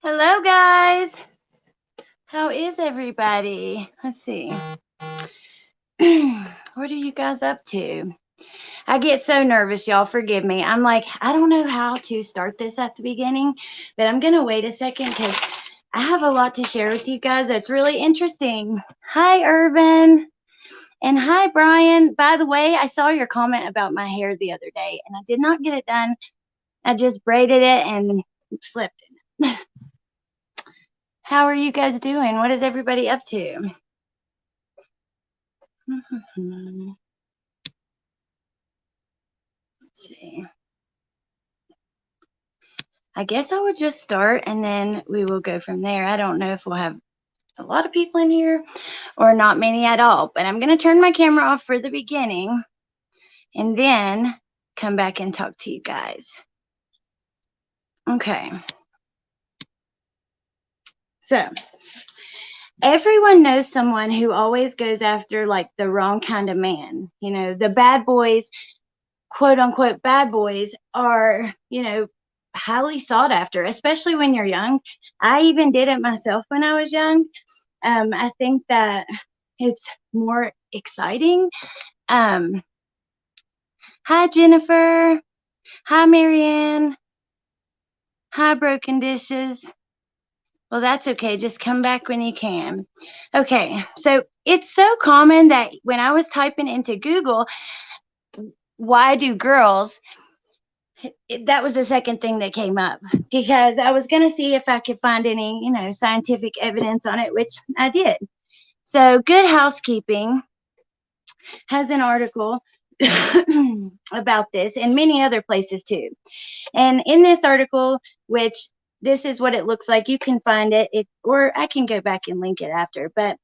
Hello, guys. How is everybody? Let's see. What are you guys up to? I get so nervous, y'all. Forgive me. I'm like, I don't know how to start this at the beginning, but I'm going to wait a second because I have a lot to share with you guys. It's really interesting. Hi, Irvin. And hi, Brian. By the way, I saw your comment about my hair the other day, and I did not get it done. I just braided it and slipped it. How are you guys doing? What is everybody up to? Let's see. I guess I would just start and then we will go from there. I don't know if we'll have a lot of people in here or not many at all, but I'm going to turn my camera off for the beginning and then come back and talk to you guys. Okay. So, everyone knows someone who always goes after like the wrong kind of man. You know, the bad boys, quote unquote bad boys, are, you know, highly sought after, especially when you're young. I even did it myself when I was young. I think that it's more exciting. Hi, Jennifer. Hi, Marianne. Hi, Broken Dishes. Well, that's okay. Just come back when you can. Okay, so it's so common that when I was typing into Google, why do girls, that was the second thing that came up because I was going to see if I could find any, you know, scientific evidence on it, which I did. So Good Housekeeping has an article about this and many other places too. And in this article, which this is what it looks like, you can find it, or I can go back and link it after, but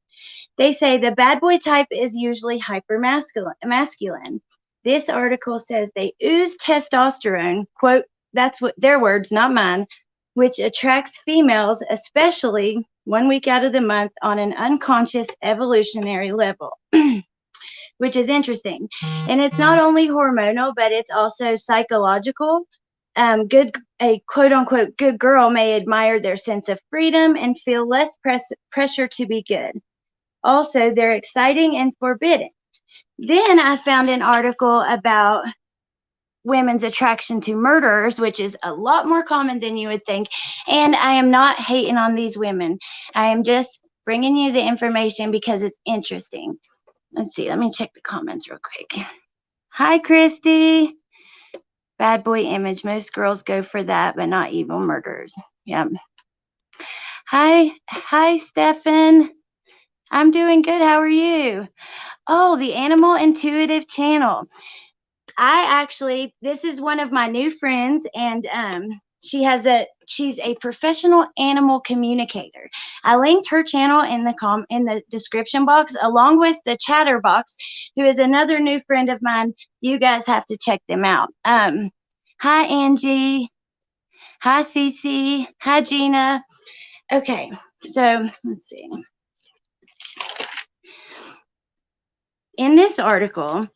they say the bad boy type is usually hyper masculine. This article says they ooze testosterone, quote, that's what their words, not mine, which attracts females, especially 1 week out of the month on an unconscious evolutionary level, which is interesting. And it's not only hormonal, but it's also psychological. A quote unquote good girl may admire their sense of freedom and feel less pressure to be good. Also, they're exciting and forbidden. Then I found an article about women's attraction to murderers, which is a lot more common than you would think. And I am not hating on these women. I am just bringing you the information because it's interesting. Let's see. Let me check the comments real quick. Hi, Christy. Bad boy image. Most girls go for that, but not evil murderers. Yep. Hi, Stefan. I'm doing good. How are you? Oh, the Animal Intuitive channel. This is one of my new friends, and she's a professional animal communicator. I linked her channel in the description box, along with the Chatterbox, who is another new friend of mine. You guys have to check them out. Hi, Angie. Hi, Cece. Hi, Gina. Okay, so let's see. In this article,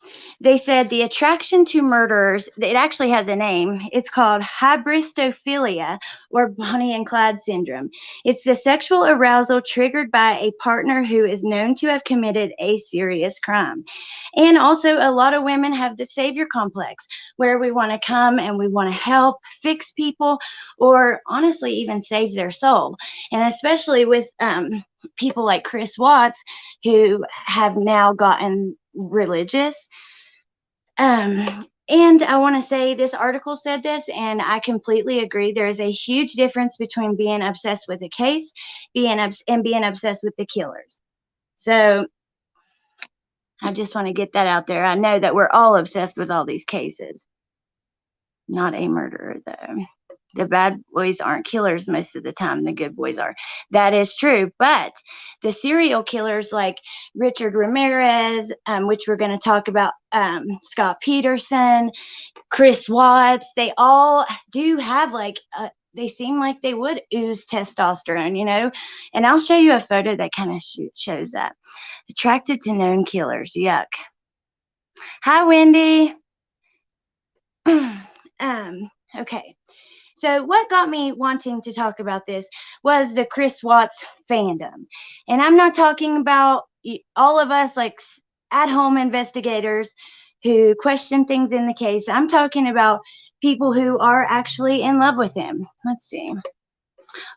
they said the attraction to murderers, it actually has a name. It's called Hybristophilia, or Bonnie and Clyde syndrome. It's the sexual arousal triggered by a partner who is known to have committed a serious crime. And also, a lot of women have the savior complex, where we want to come and we want to help fix people, or honestly, even save their soul. And especially with people like Chris Watts, who have now gotten religious. And I want to say this article said this, and I completely agree. There is a huge difference between being obsessed with a case and being obsessed with the killers. So I just want to get that out there. I know that we're all obsessed with all these cases. Not a murderer, though. The bad boys aren't killers most of the time. The good boys are. That is true. But the serial killers like Richard Ramirez, which we're going to talk about, Scott Peterson, Chris Watts, they all do have like they seem like they would ooze testosterone, And I'll show you a photo that kind of shows that. Attracted to known killers. Yuck. Hi, Wendy. Okay. So what got me wanting to talk about this was the Chris Watts fandom. And I'm not talking about all of us like at-home investigators who question things in the case. I'm talking about people who are actually in love with him. Let's see.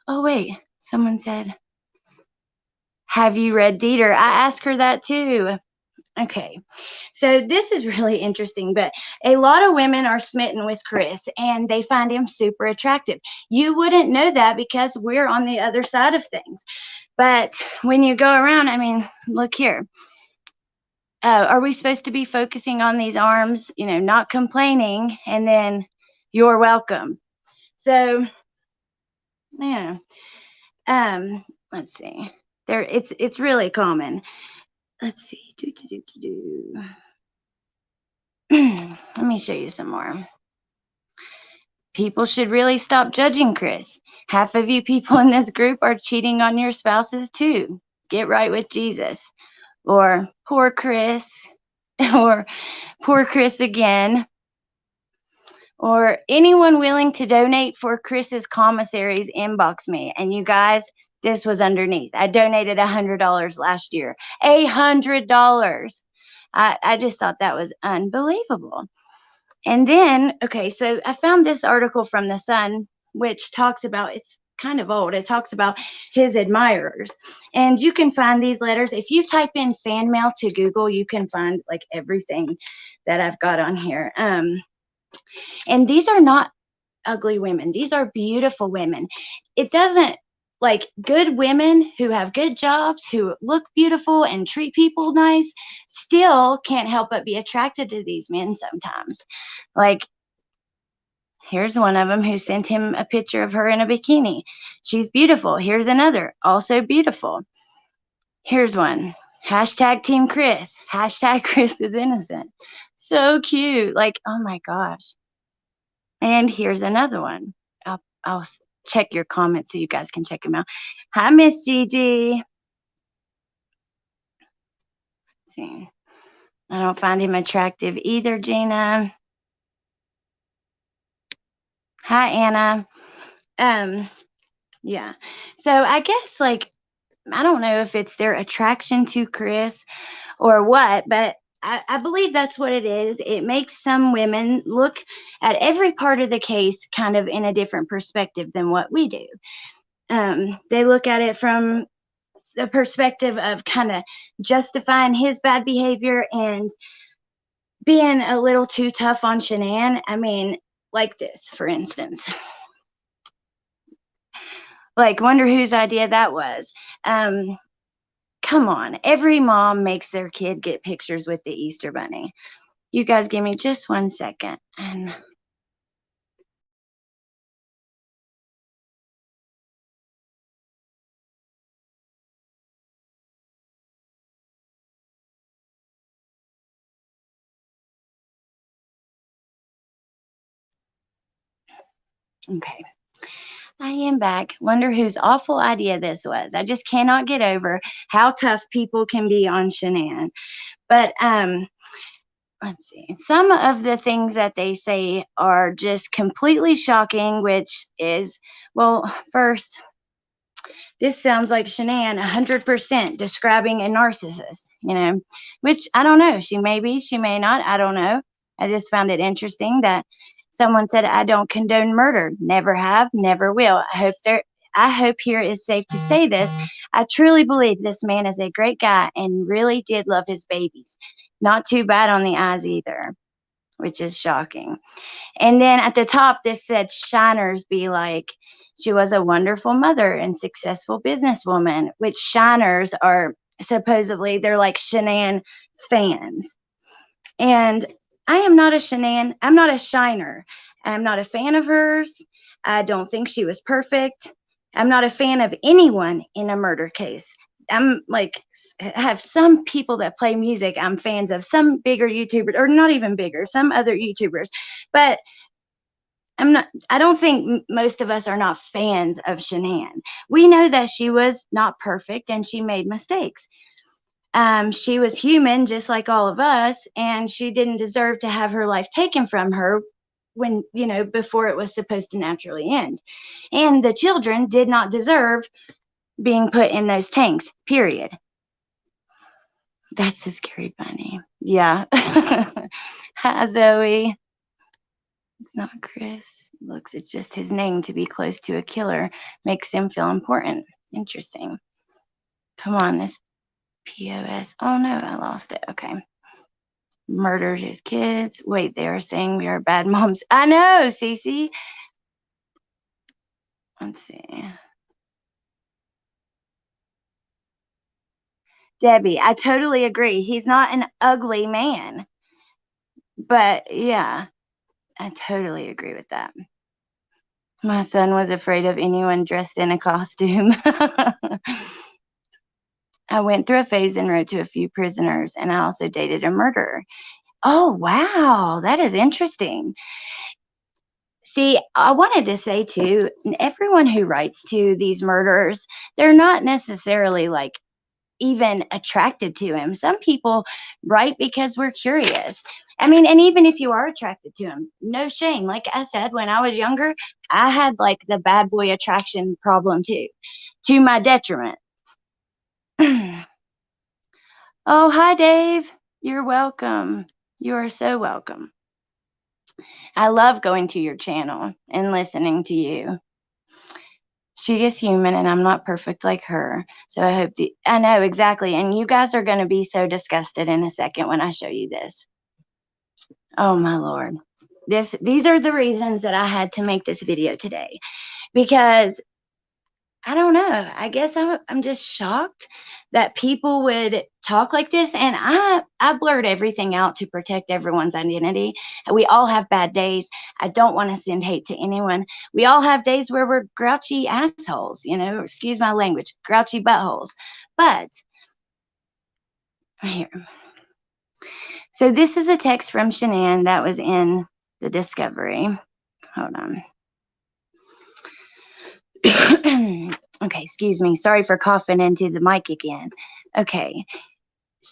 Oh, wait. Someone said, have you read Dieter? I asked her that too. Okay, so this is really interesting, but a lot of women are smitten with Chris and they find him super attractive. You wouldn't know that because we're on the other side of things. But when you go around, I mean, look here. Are we supposed to be focusing on these arms, not complaining, and then you're welcome? So, yeah. Let's see. It's really common. Let's see. Let me show you some more. People should really stop judging Chris. Half of you people in this group are cheating on your spouses too. Get right with Jesus. Or poor Chris. Or poor Chris again. Or anyone willing to donate for Chris's commissaries, inbox me. And you guys, this was underneath. I donated $100 last year. $100. I just thought that was unbelievable. And then, okay, so I found this article from The Sun, which talks about, it's kind of old, it talks about his admirers. And you can find these letters. If you type in fan mail to Google, you can find like everything that I've got on here. And these are not ugly women. These are beautiful women. It doesn't, like, good women who have good jobs, who look beautiful and treat people nice, still can't help but be attracted to these men sometimes. Like, here's one of them who sent him a picture of her in a bikini. She's beautiful. Here's another, also beautiful. Here's one. Hashtag Team Chris. Hashtag Chris is innocent. So cute. Like, oh my gosh. And here's another one. I'll check your comments so you guys can check them out. Hi, Miss Gigi. Let's see. I don't find him attractive either, Gina. Hi, Anna. Yeah. So I guess, like, I don't know if it's their attraction to Chris or what, but I believe that's what it is. It makes some women look at every part of the case kind of in a different perspective than what we do. They look at it from the perspective of kind of justifying his bad behavior and being a little too tough on Shanann. I mean, like this, for instance. Like, wonder whose idea that was. Come on. Every mom makes their kid get pictures with the Easter Bunny. You guys give me just 1 second. And okay. I am back. Wonder whose awful idea this was. I just cannot get over how tough people can be on Shanann. But let's see. Some of the things that they say are just completely shocking, which is, well, first, this sounds like Shanann 100% describing a narcissist, which I don't know. She may be, she may not. I don't know. I just found it interesting that someone said, I don't condone murder. Never have, never will. I hope here is safe to say this. I truly believe this man is a great guy and really did love his babies. Not too bad on the eyes either, which is shocking. And then at the top, this said, Shiners be like, she was a wonderful mother and successful businesswoman, which Shiners are supposedly, they're like Shanann fans. And I am not a Shanann. I'm not a Shiner. I'm not a fan of hers. I don't think she was perfect. I'm not a fan of anyone in a murder case. I'm like, have some people that play music I'm fans of, some bigger YouTubers, or not even bigger, some other YouTubers. But I don't think most of us are not fans of Shanann. We know that she was not perfect and she made mistakes. She was human just like all of us, and she didn't deserve to have her life taken from her when, before it was supposed to naturally end. And the children did not deserve being put in those tanks, period. That's a scary bunny. Yeah. Hi, Zoe. It's not Chris. Looks, it's just his name. To be close to a killer makes him feel important. Interesting. Come on, this POS. Oh no, I lost it. Okay. Murders his kids. Wait, they are saying we are bad moms. I know, Cece. Let's see. Debbie, I totally agree. He's not an ugly man. But yeah, I totally agree with that. My son was afraid of anyone dressed in a costume. I went through a phase and wrote to a few prisoners, and I also dated a murderer. Oh, wow. That is interesting. See, I wanted to say too, everyone who writes to these murderers, they're not necessarily like even attracted to him. Some people write because we're curious. I mean, and even if you are attracted to him, no shame. Like I said, when I was younger, I had like the bad boy attraction problem too, to my detriment. Oh, hi, Dave. You're welcome. You are so welcome. I love going to your channel and listening to you. She is human and I'm not perfect like her. So I hope I know exactly. And you guys are going to be so disgusted in a second when I show you this. Oh my Lord. These are the reasons that I had to make this video today, because I don't know. I guess I'm just shocked that people would talk like this. And I blurred everything out to protect everyone's identity. We all have bad days. I don't want to send hate to anyone. We all have days where we're grouchy assholes, excuse my language, grouchy buttholes. But here. So this is a text from Shanann that was in the discovery. Hold on. Okay, excuse me. Sorry for coughing into the mic again. Okay.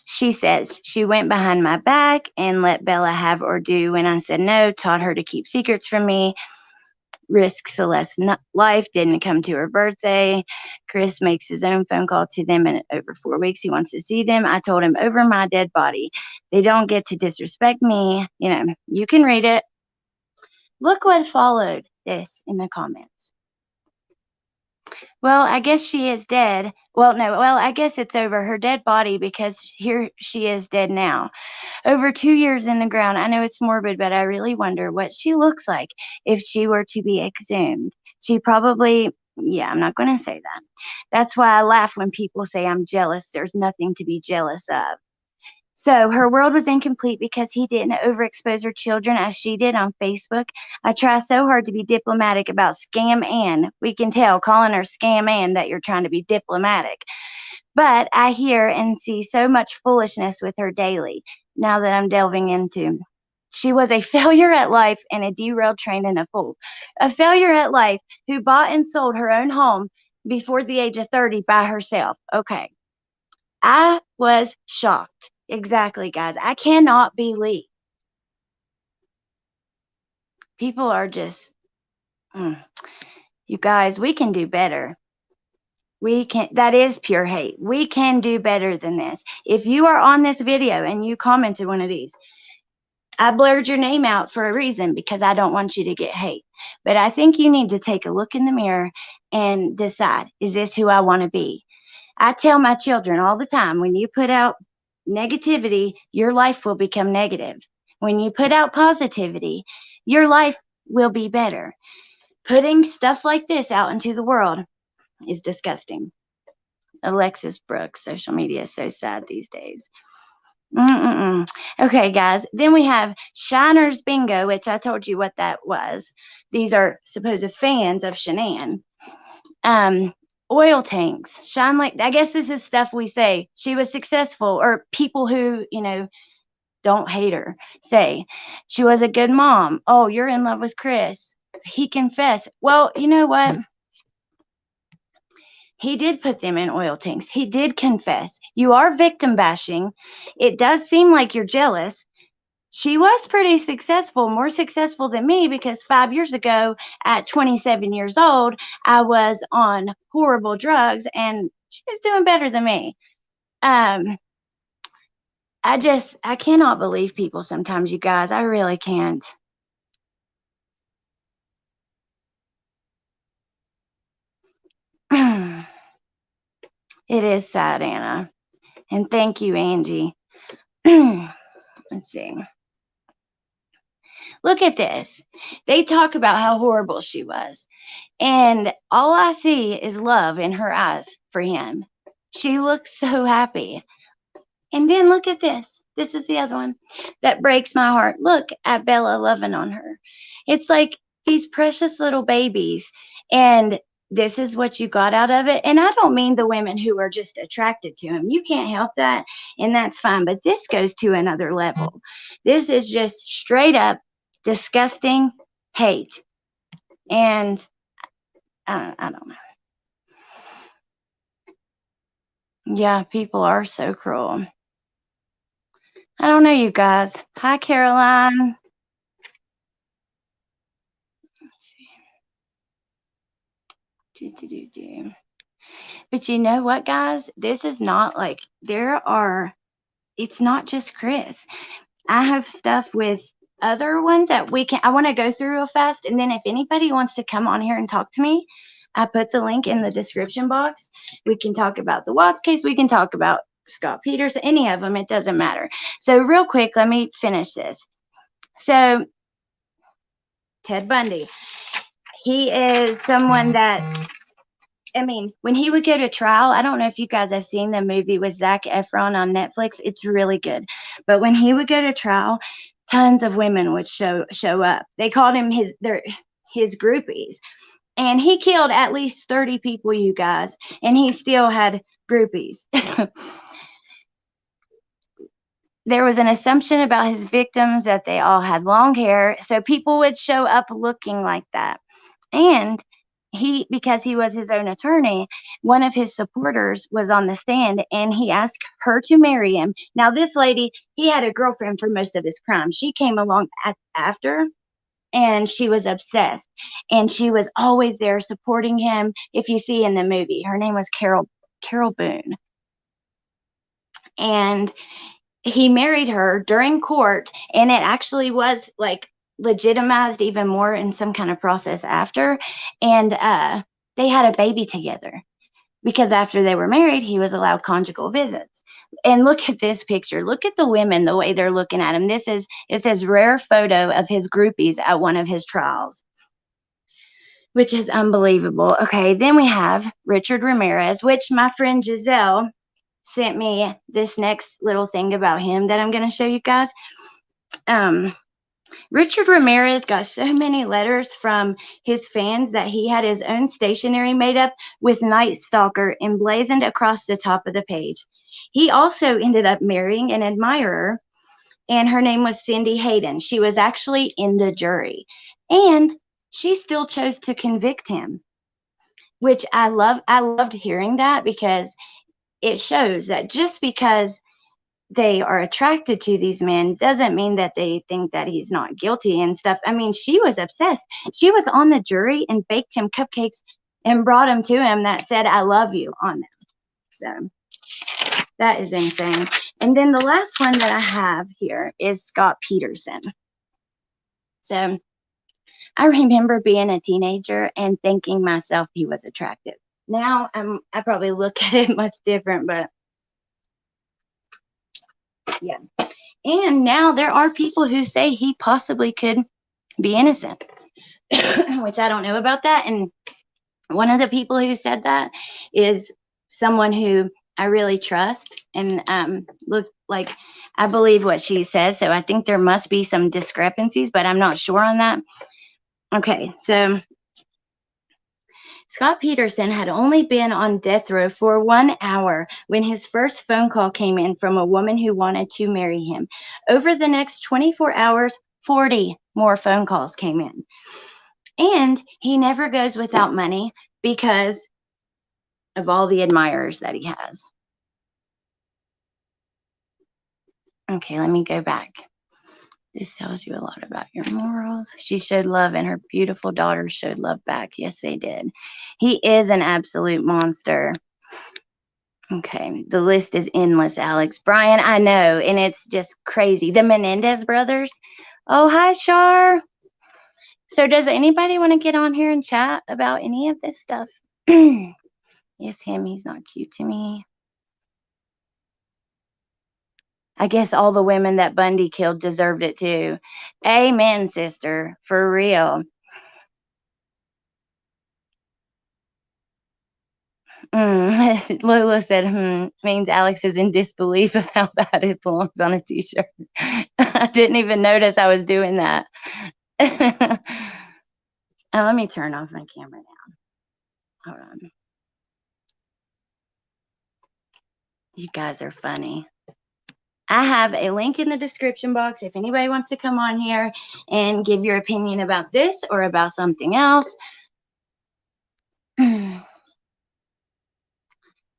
She says, she went behind my back and let Bella have or do when I said no, taught her to keep secrets from me, risk Celeste's life, didn't come to her birthday. Chris makes his own phone call to them in over 4 weeks. He wants to see them. I told him over my dead body. They don't get to disrespect me. You can read it. Look what followed this in the comments. Well, I guess she is dead. Well, no, I guess it's over her dead body, because here she is dead now. Over 2 years in the ground. I know it's morbid, but I really wonder what she looks like if she were to be exhumed. She probably, yeah, I'm not going to say that. That's why I laugh when people say I'm jealous. There's nothing to be jealous of. So her world was incomplete because he didn't overexpose her children as she did on Facebook. I try so hard to be diplomatic about Scam Ann. We can tell calling her Scam Ann that you're trying to be diplomatic. But I hear and see so much foolishness with her daily now that I'm delving into. She was a failure at life and a derailed train and a fool. A failure at life who bought and sold her own home before the age of 30 by herself. Okay. I was shocked. Exactly, guys. I cannot believe. People are just, you guys, we can do better. We can, that is pure hate. We can do better than this. If you are on this video and you commented one of these, I blurred your name out for a reason, because I don't want you to get hate. But I think you need to take a look in the mirror and decide, is this who I want to be? I tell my children all the time, when you put out negativity, your life will become negative. When you put out positivity, your life will be better. Putting stuff like this out into the world is disgusting. Alexis Brooks, social media is so sad these days. Okay, guys. Then we have Shiner's Bingo, which I told you what that was. These are supposed fans of Shanann. Oil tanks. Shine like, I guess this is stuff we say. She was successful, or people who, don't hate her say. She was a good mom. Oh, you're in love with Chris. he confessed. Well, you know what? He did put them in oil tanks. He did confess. You are victim bashing. It does seem like you're jealous. She was pretty successful, more successful than me, because 5 years ago, at 27 years old, I was on horrible drugs and she was doing better than me. Um, I cannot believe people sometimes, you guys. I really can't. It is sad, Anna. And thank you, Angie. Let's see. Look at this. They talk about how horrible she was. And all I see is love in her eyes for him. She looks so happy. And then look at this. This is the other one that breaks my heart. Look at Bella loving on her. It's like these precious little babies. And this is what you got out of it. And I don't mean the women who are just attracted to him. You can't help that. And that's fine. But this goes to another level. This is just straight up disgusting hate. And I don't know. Yeah, people are so cruel. I don't know, you guys. Hi, Caroline. Let's see. But you know what, guys? This is not like, it's not just Chris. I have stuff with other ones that I want to go through real fast. And then if anybody wants to come on here and talk to me, I put the link in the description box. We can talk about the Watts case. We can talk about Scott Peterson, any of them. It doesn't matter. So real quick, let me finish this. So Ted Bundy, he is someone that, I mean, when he would go to trial, I don't know if you guys have seen the movie with Zac Efron on Netflix. It's really good. But when he would go to trial, tons of women would show up. They called him his groupies. And he killed at least 30 people, you guys. And he still had groupies. There was an assumption about his victims that they all had long hair. So people would show up looking like that. And because he was his own attorney, one of his supporters was on the stand and he asked her to marry him. Now, this lady, he had a girlfriend for most of his crimes. She came along after, and she was obsessed. And she was always there supporting him. If you see in the movie, her name was Carol Boone. And he married her during court, and it actually was like legitimized even more in some kind of process after. And they had a baby together because after they were married, he was allowed conjugal visits. And look at this picture. Look at the women, the way they're looking at him. It says rare photo of his groupies at one of his trials, which is unbelievable. Okay, then we have Richard Ramirez, which my friend Giselle sent me this next little thing about him that I'm going to show you guys. Richard Ramirez got so many letters from his fans that he had his own stationery made up with Night Stalker emblazoned across the top of the page. He also ended up marrying an admirer, and her name was Cindy Hayden. She was actually in the jury, and she still chose to convict him, which I loved hearing that, because it shows that just because they are attracted to these men doesn't mean that they think that he's not guilty and stuff. I mean, she was obsessed. She was on the jury and baked him cupcakes and brought them to him that said, "I love you" on them. So that is insane. And then the last one that I have here is Scott Peterson. So I remember being a teenager and thinking myself he was attractive. Now I probably look at it much different, but yeah. And now there are people who say he possibly could be innocent, which I don't know about that. And one of the people who said that is someone who I really trust, and look, like, I believe what she says. So I think there must be some discrepancies, but I'm not sure on that. Okay, so Scott Peterson had only been on death row for 1 hour when his first phone call came in from a woman who wanted to marry him. Over the next 24 hours, 40 more phone calls came in. And he never goes without money because of all the admirers that he has. Okay, let me go back. This tells you a lot about your morals. She showed love and her beautiful daughters showed love back. Yes, they did. He is an absolute monster. Okay, the list is endless, Alex. Brian, I know, and it's just crazy. The Menendez brothers. Oh, hi, Shar. So does anybody want to get on here and chat about any of this stuff? Yes, him. He's not cute to me. I guess all the women that Bundy killed deserved it too. Amen, sister. For real. Lola said, means Alex is in disbelief of how bad it belongs on a t-shirt. I didn't even notice I was doing that. Let me turn off my camera now. Hold on. You guys are funny. I have a link in the description box if anybody wants to come on here and give your opinion about this or about something else.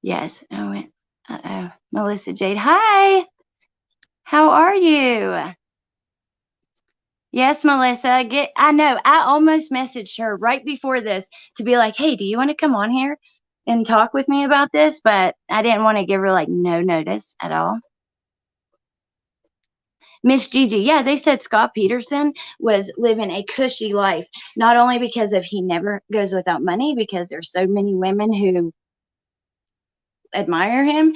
Yes. Oh, uh-oh. Melissa Jade. Hi. How are you? Yes, Melissa. I know. I almost messaged her right before this to be like, hey, do you want to come on here and talk with me about this? But I didn't want to give her like no notice at all. Miss Gigi, yeah, they said Scott Peterson was living a cushy life, not only because of he never goes without money, because there's so many women who admire him,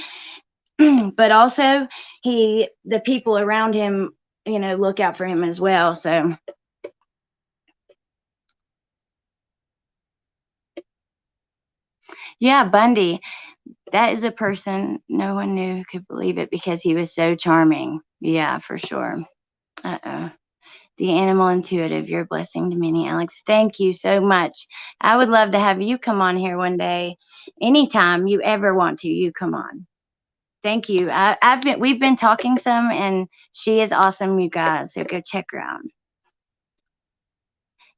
but also the people around him, look out for him as well. So yeah, Bundy, that is a person no one knew who could believe it because he was so charming. Yeah, for sure. Uh-oh. The animal intuitive, you're a blessing to many, Alex. Thank you so much. I would love to have you come on here one day. Anytime you ever want to, you come on. Thank you. We've been talking some and she is awesome, you guys. So go check her out.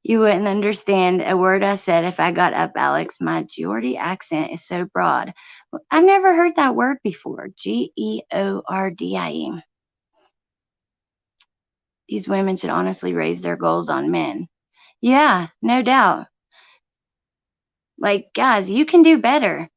You wouldn't understand a word I said if I got up, Alex. My Geordie accent is so broad. I've never heard that word before. Geordie. These women should honestly raise their goals on men. Yeah, no doubt. Like, guys, you can do better.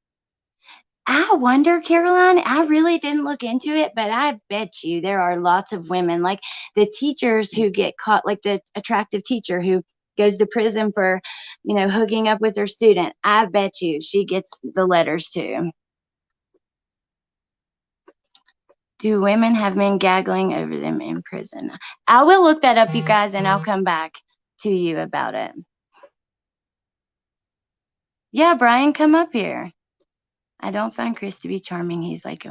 I wonder, Caroline, I really didn't look into it, but I bet you there are lots of women, like the teachers who get caught, like the attractive teacher who goes to prison for, hooking up with her student. I bet you she gets the letters too. Do women have men gaggling over them in prison? I will look that up, you guys, and I'll come back to you about it. Yeah, Brian, come up here. I don't find Chris to be charming. He's like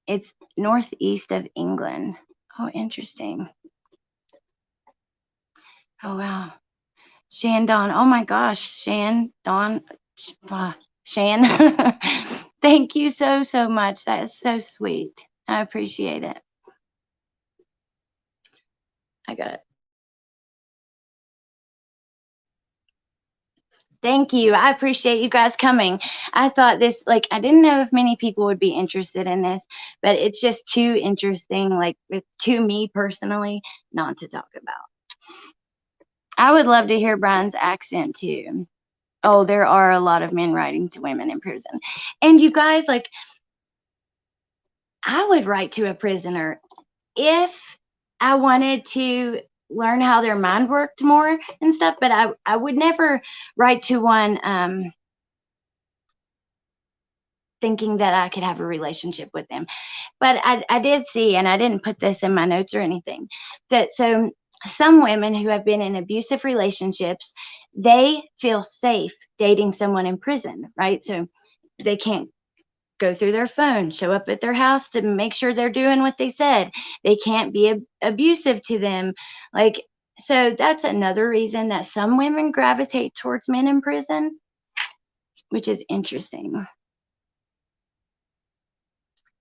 it's northeast of England. Oh, interesting. Oh, wow. Shandon. Oh, my gosh. Shandon. Shan. Thank you so, so much. That is so sweet. I appreciate it. I got it. Thank you. I appreciate you guys coming. I thought this, I didn't know if many people would be interested in this, but it's just too interesting, to me personally, not to talk about. I would love to hear Brian's accent too. Oh, there are a lot of men writing to women in prison. And you guys, I would write to a prisoner if I wanted to learn how their mind worked more and stuff, but I would never write to one thinking that I could have a relationship with them. But I did see, and I didn't put this in my notes or anything, that some women who have been in abusive relationships, they feel safe dating someone in prison, right? So they can't go through their phone, show up at their house to make sure they're doing what they said. They can't be abusive to them. So that's another reason that some women gravitate towards men in prison, which is interesting.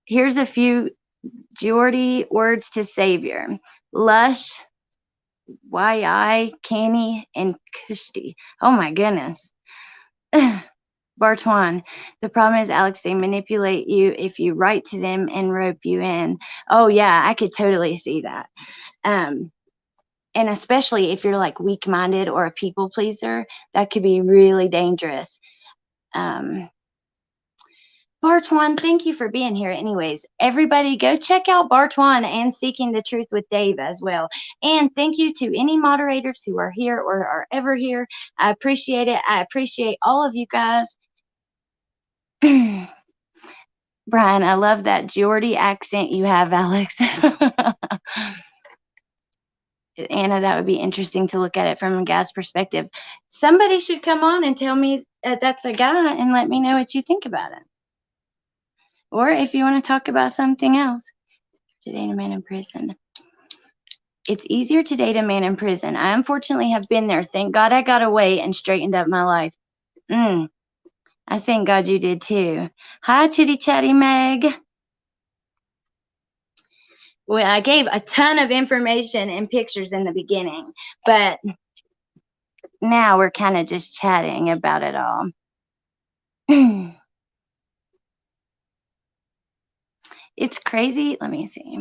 Here's a few Geordie words to savior. Lush, Y.I., Canny, and Kushti. Oh my goodness. Bartwan, the problem is, Alex, they manipulate you if you write to them and rope you in. Oh yeah, I could totally see that. And especially if you're like weak-minded or a people pleaser, that could be really dangerous. Bartwan, thank you for being here. Anyways, everybody go check out Bartwan and Seeking the Truth with Dave as well. And thank you to any moderators who are here or are ever here. I appreciate it. I appreciate all of you guys. Brian, I love that Geordie accent you have, Alex. Anna, that would be interesting to look at it from a guy's perspective. Somebody should come on and tell me that's a guy and let me know what you think about it. Or if you want to talk about something else. To date a man in prison. It's easier to date a man in prison. I unfortunately have been there. Thank God I got away and straightened up my life. I thank God you did too. Hi, Chitty Chatty Meg. Well, I gave a ton of information and pictures in the beginning, but now we're kind of just chatting about it all. It's crazy. Let me see.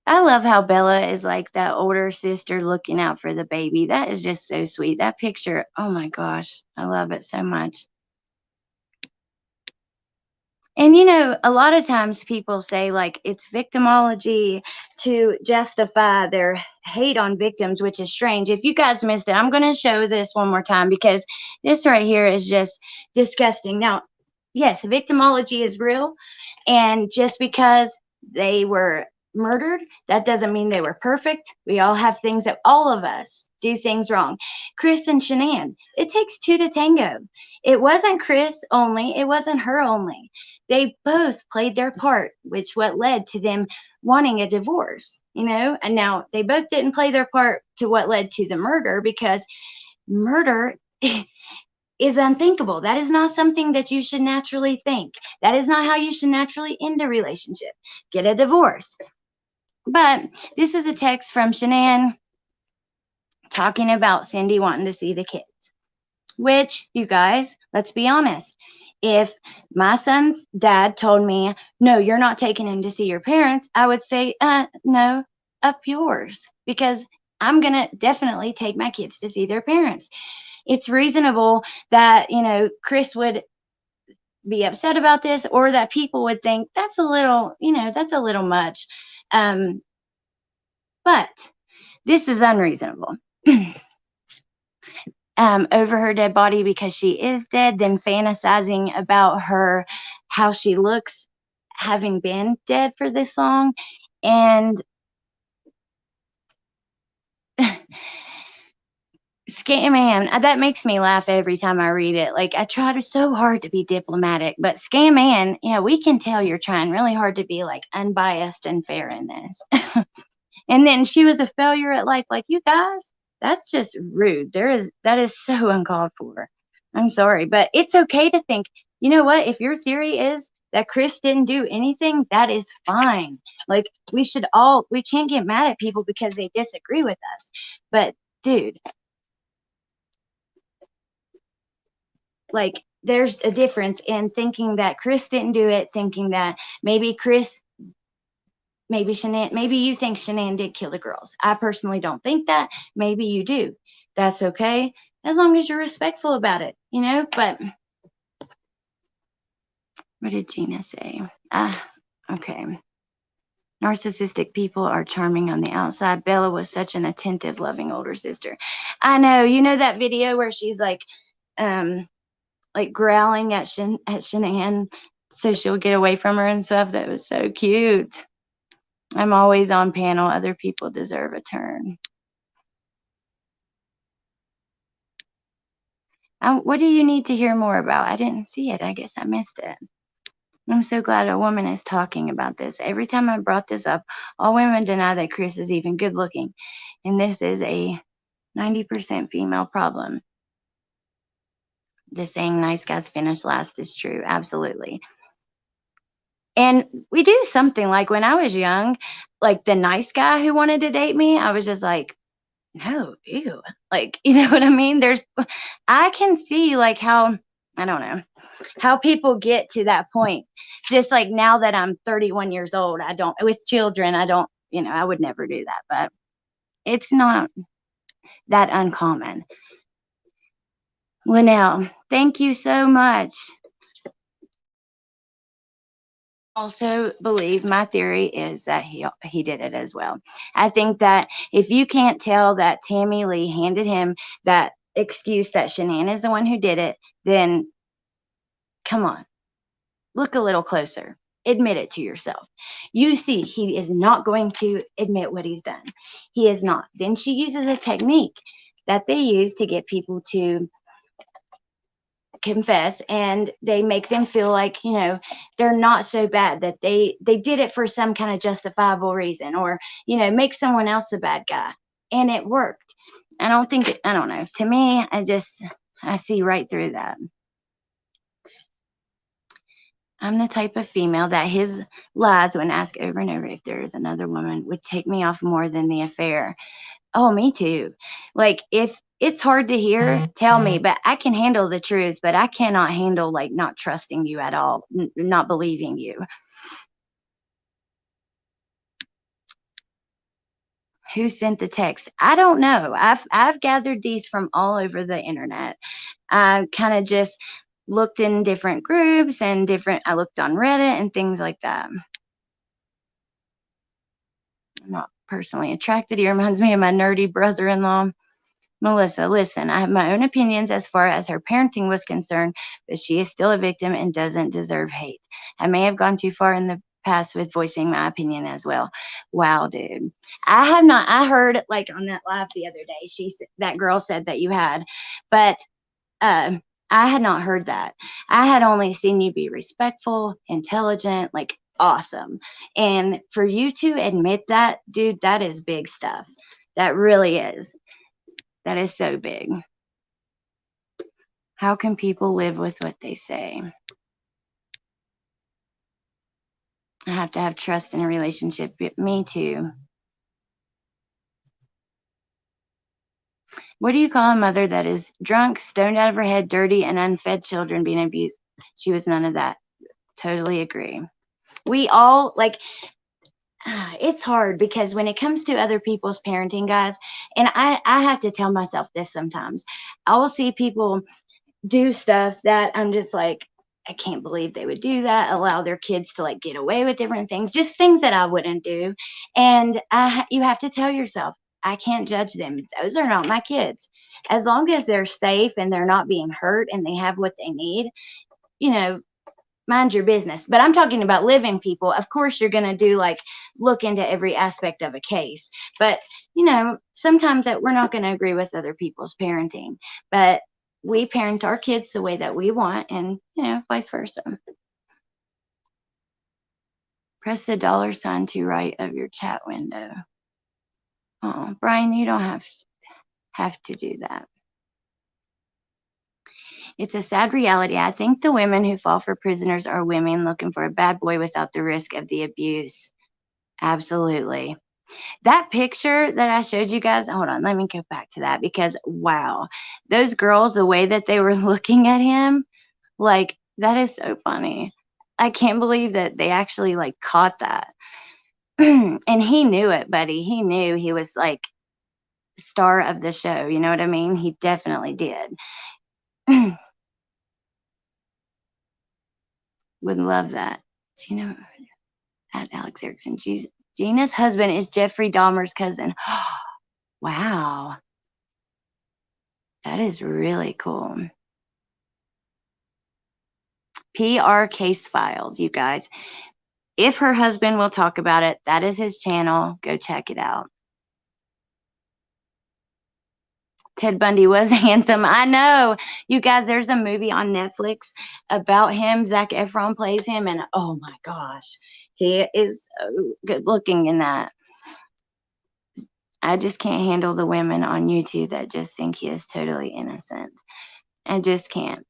I love how Bella is like that older sister looking out for the baby. That is just so sweet. That picture, oh my gosh, I love it so much. And you know, a lot of times people say like it's victimology to justify their hate on victims, which is strange. If you guys missed it, I'm going to show this one more time because this right here is just disgusting. Now, yes, victimology is real. And just because they were murdered, that doesn't mean they were perfect. We all have things that all of us do things wrong. Chris and Shanann, it takes two to tango. It wasn't Chris only, it wasn't her only. They both played their part, which what led to them wanting a divorce, you know? And now they both didn't play their part to what led to the murder, because murder is unthinkable. That is not something that you should naturally think. That is not how you should naturally end a relationship. Get a divorce. But this is a text from Shanann talking about Cindy wanting to see the kids. Which, you guys, let's be honest. If my son's dad told me, no, you're not taking him to see your parents, I would say, no, up yours. Because I'm going to definitely take my kids to see their parents. It's reasonable that, you know, Chris would be upset about this, or that people would think that's a little, you know, that's a little much. But this is unreasonable. Over her dead body because she is dead, then fantasizing about her, how she looks having been dead for this long. And Scam-Man, that makes me laugh every time I read it. Like, I try so hard to be diplomatic, but Scam-Man, yeah, we can tell you're trying really hard to be like unbiased and fair in this. And then she was a failure at life. Like, you guys, that's just rude. That is so uncalled for. I'm sorry, but it's okay to think, you know what? If your theory is that Chris didn't do anything, that is fine. Like, we can't get mad at people because they disagree with us. But dude, like, there's a difference in thinking that Chris didn't do it, thinking that maybe Shanann, maybe you think Shanann did kill the girls. I personally don't think that. Maybe you do. That's okay, as long as you're respectful about it, you know? But what did Gina say? Okay. Narcissistic people are charming on the outside. Bella was such an attentive, loving older sister. I know. You know that video where she's like growling at Shanann so she'll get away from her and stuff? That was so cute. I'm always on panel. Other people deserve a turn. What do you need to hear more about? I didn't see it. I guess I missed it. I'm so glad a woman is talking about this. Every time I brought this up, all women deny that Chris is even good looking. And this is a 90% female problem. The saying nice guys finish last is true. Absolutely. And we do something like when I was young, like the nice guy who wanted to date me, I was just like, no, ew. Like, you know what I mean? I can see like how, I don't know, how people get to that point. Just like now that I'm 31 years old, I don't, with children, I don't, I would never do that, but it's not that uncommon. Linnell, thank you so much. Also believe my theory is that he did it as well. I think that if you can't tell that Tammy Lee handed him that excuse that Shanann is the one who did it, then come on, look a little closer. Admit it to yourself. You see, he is not going to admit what he's done. He is not. Then she uses a technique that they use to get people to confess, and they make them feel like they're not so bad, that they did it for some kind of justifiable reason, or make someone else the bad guy, and it worked. I don't know, to me, I see right through that. I'm the type of female that his lies, when asked over and over if there is another woman, would take me off more than the affair. Oh, me too. Like, if it's hard to hear, tell me, but I can handle the truth, but I cannot handle like not trusting you at all, not believing you. Who sent the text? I don't know. I've gathered these from all over the internet. I kind of just looked in different groups and I looked on Reddit and things like that. I'm not personally attracted. He reminds me of my nerdy brother-in-law. Melissa, listen, I have my own opinions as far as her parenting was concerned, but she is still a victim and doesn't deserve hate. I may have gone too far in the past with voicing my opinion as well. Wow, dude. I have not, I heard like on that live the other day, that girl said that you had, but I had not heard that. I had only seen you be respectful, intelligent, like awesome. And for you to admit that, dude, that is big stuff. That really is. That is so big. How can people live with what they say? I have to have trust in a relationship. Me too. What do you call a mother that is drunk, stoned out of her head, dirty, and unfed children being abused? She was none of that. Totally agree. We all, like, it's hard because when it comes to other people's parenting, guys, and I have to tell myself this sometimes. I will see people do stuff that I'm just like, I can't believe they would do that, allow their kids to like get away with different things, just things that I wouldn't do. And you have to tell yourself, I can't judge them. Those are not my kids. As long as they're safe and they're not being hurt and they have what they need, mind your business. But I'm talking about living people. Of course, you're going to do like look into every aspect of a case. But, sometimes that we're not going to agree with other people's parenting. But we parent our kids the way that we want, and, vice versa. Press the $ to right of your chat window. Oh, Brian, you don't have to do that. It's a sad reality. I think the women who fall for prisoners are women looking for a bad boy without the risk of the abuse. Absolutely. That picture that I showed you guys, hold on, let me go back to that, because wow, those girls, the way that they were looking at him, like, that is so funny. I can't believe that they actually like caught that. And he knew it, buddy. He knew he was like star of the show. You know what I mean? He definitely did. Would love that. Do you know at Alex Erickson? Gina's husband is Jeffrey Dahmer's cousin. Wow. That is really cool. PR Case Files, you guys. If her husband will talk about it, that is his channel. Go check it out. Ted Bundy was handsome. I know. You guys, there's a movie on Netflix about him. Zac Efron plays him, and oh my gosh, he is so good looking in that. I just can't handle the women on YouTube that just think he is totally innocent. I just can't.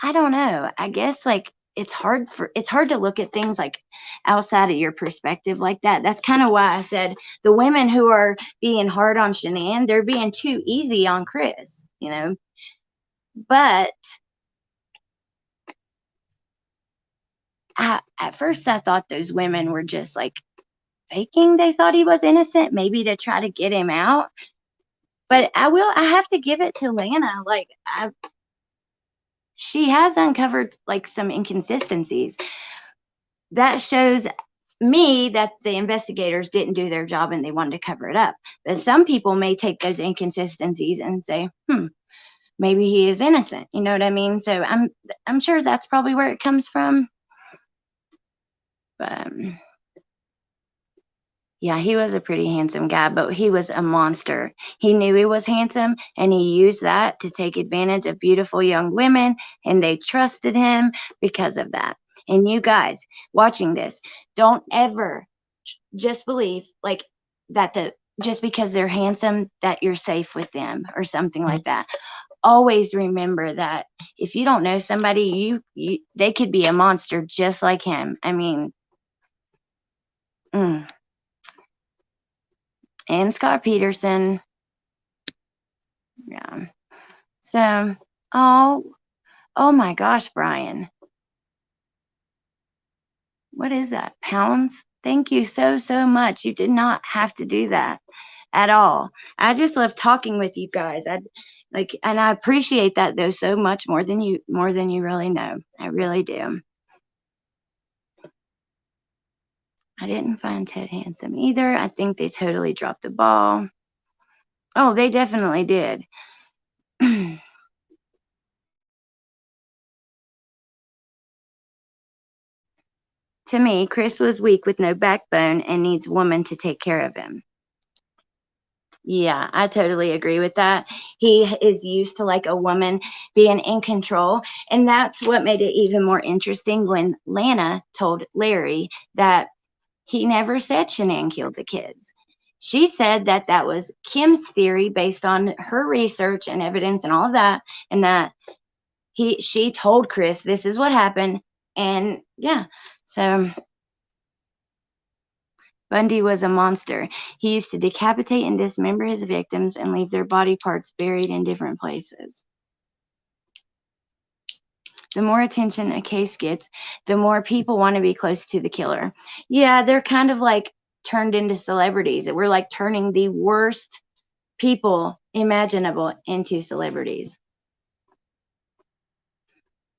I don't know. I guess like it's hard to look at things like outside of your perspective like that. That's kind of why I said the women who are being hard on Shanann, they're being too easy on Chris, But at first I thought those women were just like faking they thought he was innocent, maybe to try to get him out. But I have to give it to Lana. Like, she has uncovered like some inconsistencies that shows me that the investigators didn't do their job and they wanted to cover it up. But some people may take those inconsistencies and say, maybe he is innocent. You know what I mean? So I'm sure that's probably where it comes from. But yeah, he was a pretty handsome guy, but he was a monster. He knew he was handsome, and he used that to take advantage of beautiful young women, and they trusted him because of that. And you guys watching this, don't ever just believe like that just because they're handsome that you're safe with them or something like that. Always remember that if you don't know somebody, they could be a monster just like him. I mean, and Scott Peterson. Yeah. So, oh my gosh, Brian. What is that? Pounds? Thank you so much. You did not have to do that at all. I just love talking with you guys. And I appreciate that though so much more than you really know. I really do. I didn't find Ted handsome either. I think they totally dropped the ball. Oh, they definitely did. To me, Chris was weak with no backbone and needs woman to take care of him. Yeah, I totally agree with that. He is used to like a woman being in control. And that's what made it even more interesting when Lana told Larry that he never said Shanann killed the kids. She said that that was Kim's theory based on her research and evidence and all of that. And that she told Chris, this is what happened. And yeah, so Bundy was a monster. He used to decapitate and dismember his victims and leave their body parts buried in different places. The more attention a case gets, the more people want to be close to the killer. Yeah, they're kind of like turned into celebrities. We're like turning the worst people imaginable into celebrities.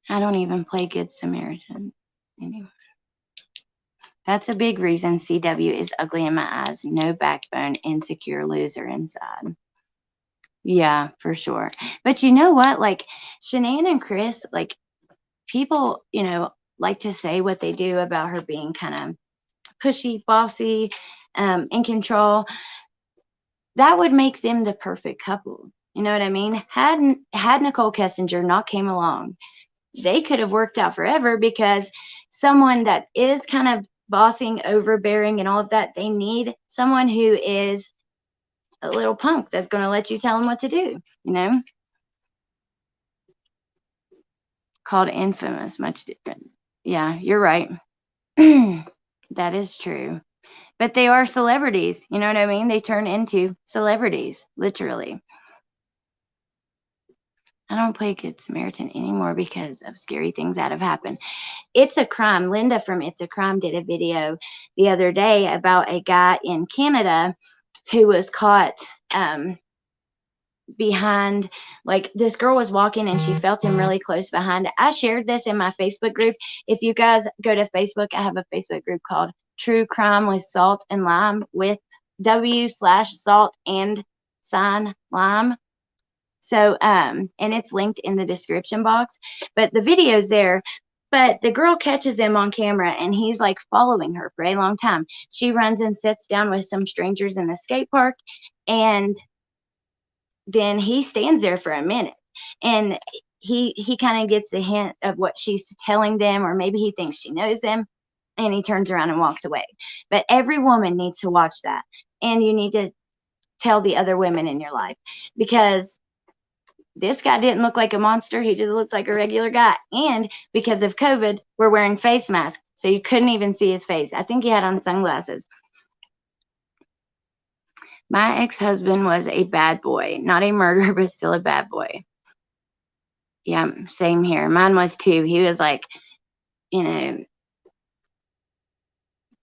I don't even play Good Samaritan anymore. That's a big reason CW is ugly in my eyes. No backbone, insecure loser inside. Yeah, for sure. But you know what? Like Shanann and Chris, like people, like to say what they do about her being kind of pushy, bossy, in control. That would make them the perfect couple. You know what I mean? Had Nicole Kessinger not came along, they could have worked out forever because someone that is kind of bossing, overbearing, and all of that, they need someone who is a little punk that's going to let you tell them what to do, Called Infamous, much different. Yeah, you're right. That is true. But they are celebrities, you know what I mean? They turn into celebrities, literally. I don't play Good Samaritan anymore because of scary things that have happened. It's a Crime. Linda from It's a Crime did a video the other day about a guy in Canada who was caught behind, like this girl was walking and she felt him really close behind. I shared this in my Facebook group. If you guys go to Facebook, I have a Facebook group called True Crime with Salt and Lime, with W/salt and sign lime. So, and it's linked in the description box, but the video's there. But the girl catches him on camera and he's like following her for a long time. She runs and sits down with some strangers in the skate park, and then he stands there for a minute, and he kind of gets a hint of what she's telling them, or maybe he thinks she knows them, and he turns around and walks away. But every woman needs to watch that, and you need to tell the other women in your life, because this guy didn't look like a monster. He just looked like a regular guy. And because of COVID, we're wearing face masks, so you couldn't even see his face. I think he had on sunglasses. My ex-husband was a bad boy. Not a murderer, but still a bad boy. Yeah, same here. Mine was too. He was like, you know,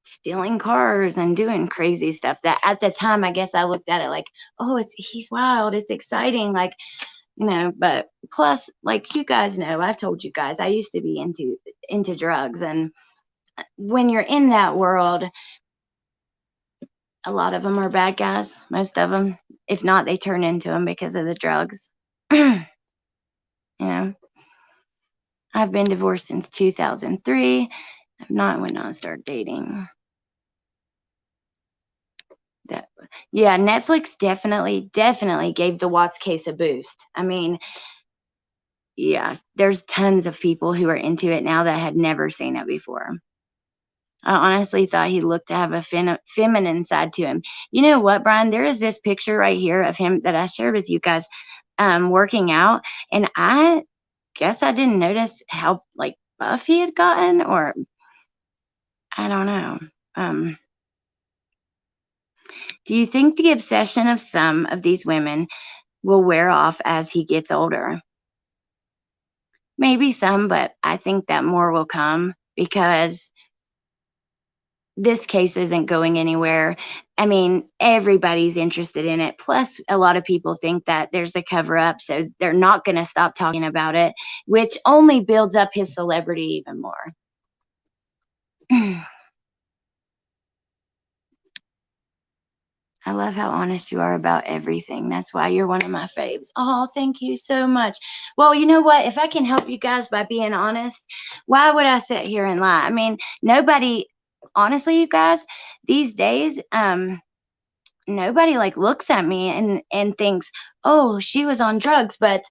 stealing cars and doing crazy stuff that at the time, I guess I looked at it like, oh, he's wild. It's exciting. Like, but plus, like you guys know, I've told you guys, I used to be into drugs. And when you're in that world, a lot of them are bad guys, most of them. If not, they turn into them because of the drugs. I've been divorced since 2003. I've not went on and started dating. Yeah, Netflix definitely gave the Watts case a boost. I mean, yeah, there's tons of people who are into it now that had never seen it before. I honestly thought he looked to have a feminine side to him. You know what, Brian? There is this picture right here of him that I shared with you guys working out, and I guess I didn't notice how like buff he had gotten, or I don't know. Do you think the obsession of some of these women will wear off as he gets older? Maybe some, but I think that more will come because this case isn't going anywhere. I mean, everybody's interested in it. Plus, a lot of people think that there's a cover up, so they're not going to stop talking about it, which only builds up his celebrity even more. I love how honest you are about everything. That's why you're one of my faves. Oh, thank you so much. Well, you know what? If I can help you guys by being honest, why would I sit here and lie? I mean, nobody, honestly, you guys, these days, nobody like looks at me and thinks, oh, she was on drugs. But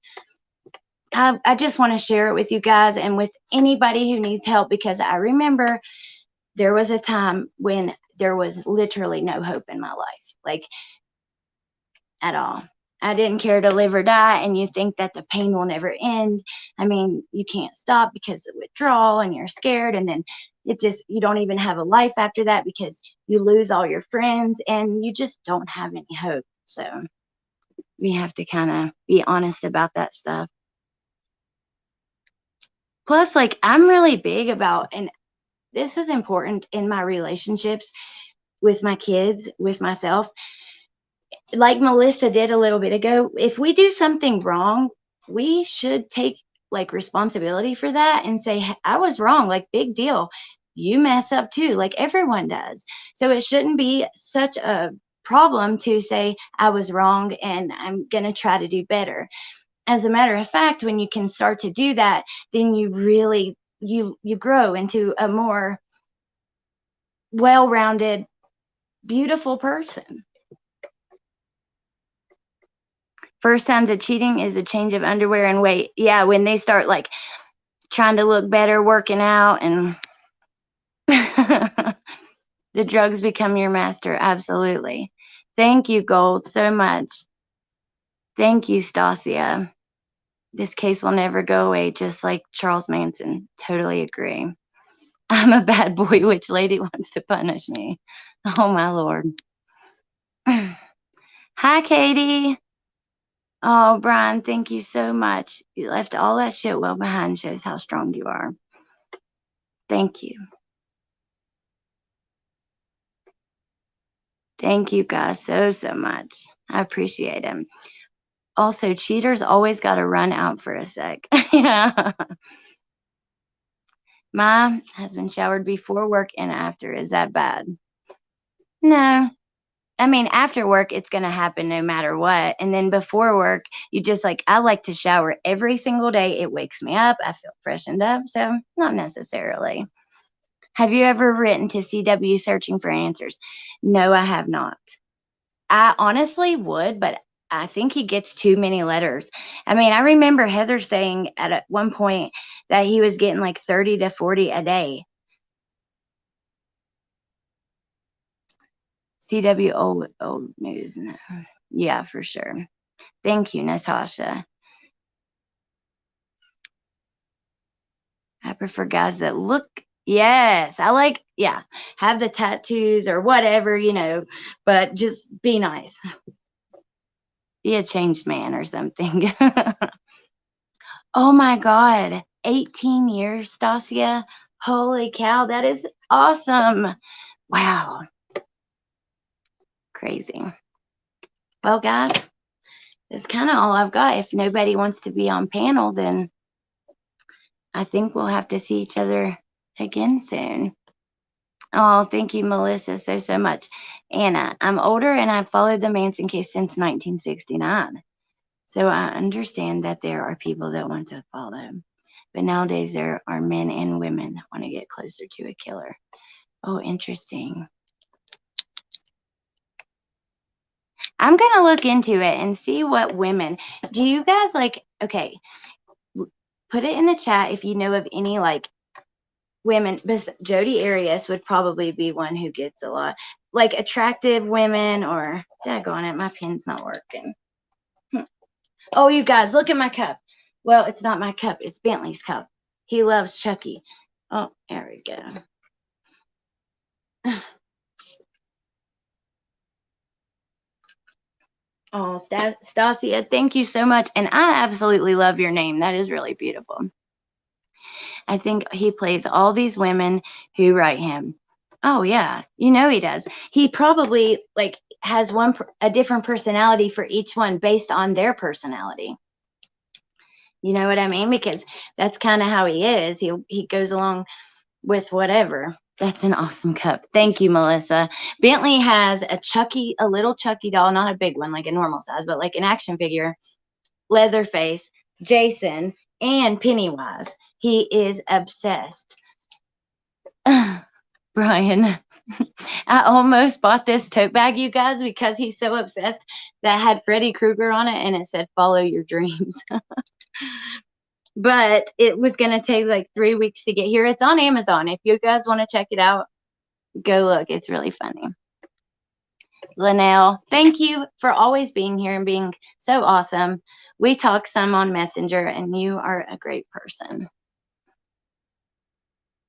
I just want to share it with you guys and with anybody who needs help, because I remember there was a time when there was literally no hope in my life. Like, at all. I didn't care to live or die, and you think that the pain will never end. I mean, you can't stop because of withdrawal, and you're scared, and then you don't even have a life after that because you lose all your friends, and you just don't have any hope. So we have to kind of be honest about that stuff. Plus, like, I'm really big about, and this is important in my relationships with my kids, with myself, like Melissa did a little bit ago, if we do something wrong, we should take like responsibility for that and say, I was wrong, like big deal. You mess up too, like everyone does. So it shouldn't be such a problem to say, I was wrong and I'm going to try to do better. As a matter of fact, when you can start to do that, then you really, you grow into a more well-rounded, beautiful person. First signs of cheating is a change of underwear and weight. Yeah, when they start like trying to look better, working out, and the drugs become your master. Absolutely. Thank you, Gold, so much. Thank you, Stasia. This case will never go away, just like Charles Manson. Totally agree. I'm a bad boy. Which lady wants to punish me? Oh, my Lord. Hi, Katie. Oh, Brian, thank you so much. You left all that shit well behind. Shows how strong you are. Thank you. Thank you guys so much. I appreciate them. Also, cheaters always got to run out for a sec. Yeah. My husband showered before work and after. Is that bad? No. I mean, after work, it's going to happen no matter what. And then before work, you just like, I like to shower every single day. It wakes me up. I feel freshened up. So, not necessarily. Have you ever written to CW searching for answers? No, I have not. I honestly would, but I think he gets too many letters. I mean, I remember Heather saying at one point that he was getting like 30 to 40 a day. CW old news. Yeah, for sure. Thank you, Natasha. prefer guys that look, yes, I like, yeah, have the tattoos or whatever, you know, but just be nice. Be a changed man or something. Oh my God. 18 years, Stasia. Holy cow. That is awesome. Wow. Crazy. Well, guys, that's kind of all I've got. If nobody wants to be on panel, then I think we'll have to see each other again soon. Oh, thank you, Melissa, so much. Anna, I'm older and I've followed the Manson case since 1969. So I understand that there are people that want to follow. But nowadays there are men and women that want to get closer to a killer. Oh, interesting. I'm going to look into it and see what women. Do you guys like, okay, put it in the chat if you know of any like women. Jodi Arias would probably be one who gets a lot. Like attractive women or, daggone it, my pen's not working. Oh, you guys, look at my cup. Well, it's not my cup. It's Bentley's cup. He loves Chucky. Oh, there we go. Oh, Stasia, thank you so much. And I absolutely love your name. That is really beautiful. I think he plays all these women who write him. Oh, yeah. You know he does. He probably like has a different personality for each one based on their personality. You know what I mean? Because that's kind of how he is. He goes along with whatever. That's an awesome cup. Thank you, Melissa. Bentley has a little Chucky doll, not a big one, like a normal size, but like an action figure, Leatherface, Jason, and Pennywise. He is obsessed. Brian, I almost bought this tote bag, you guys, because he's so obsessed that had Freddy Krueger on it, and it said, "Follow your dreams." But it was going to take like 3 weeks to get here. It's on Amazon. If you guys want to check it out, go look. It's really funny. Linnell, thank you for always being here and being so awesome. We talk some on Messenger, and you are a great person.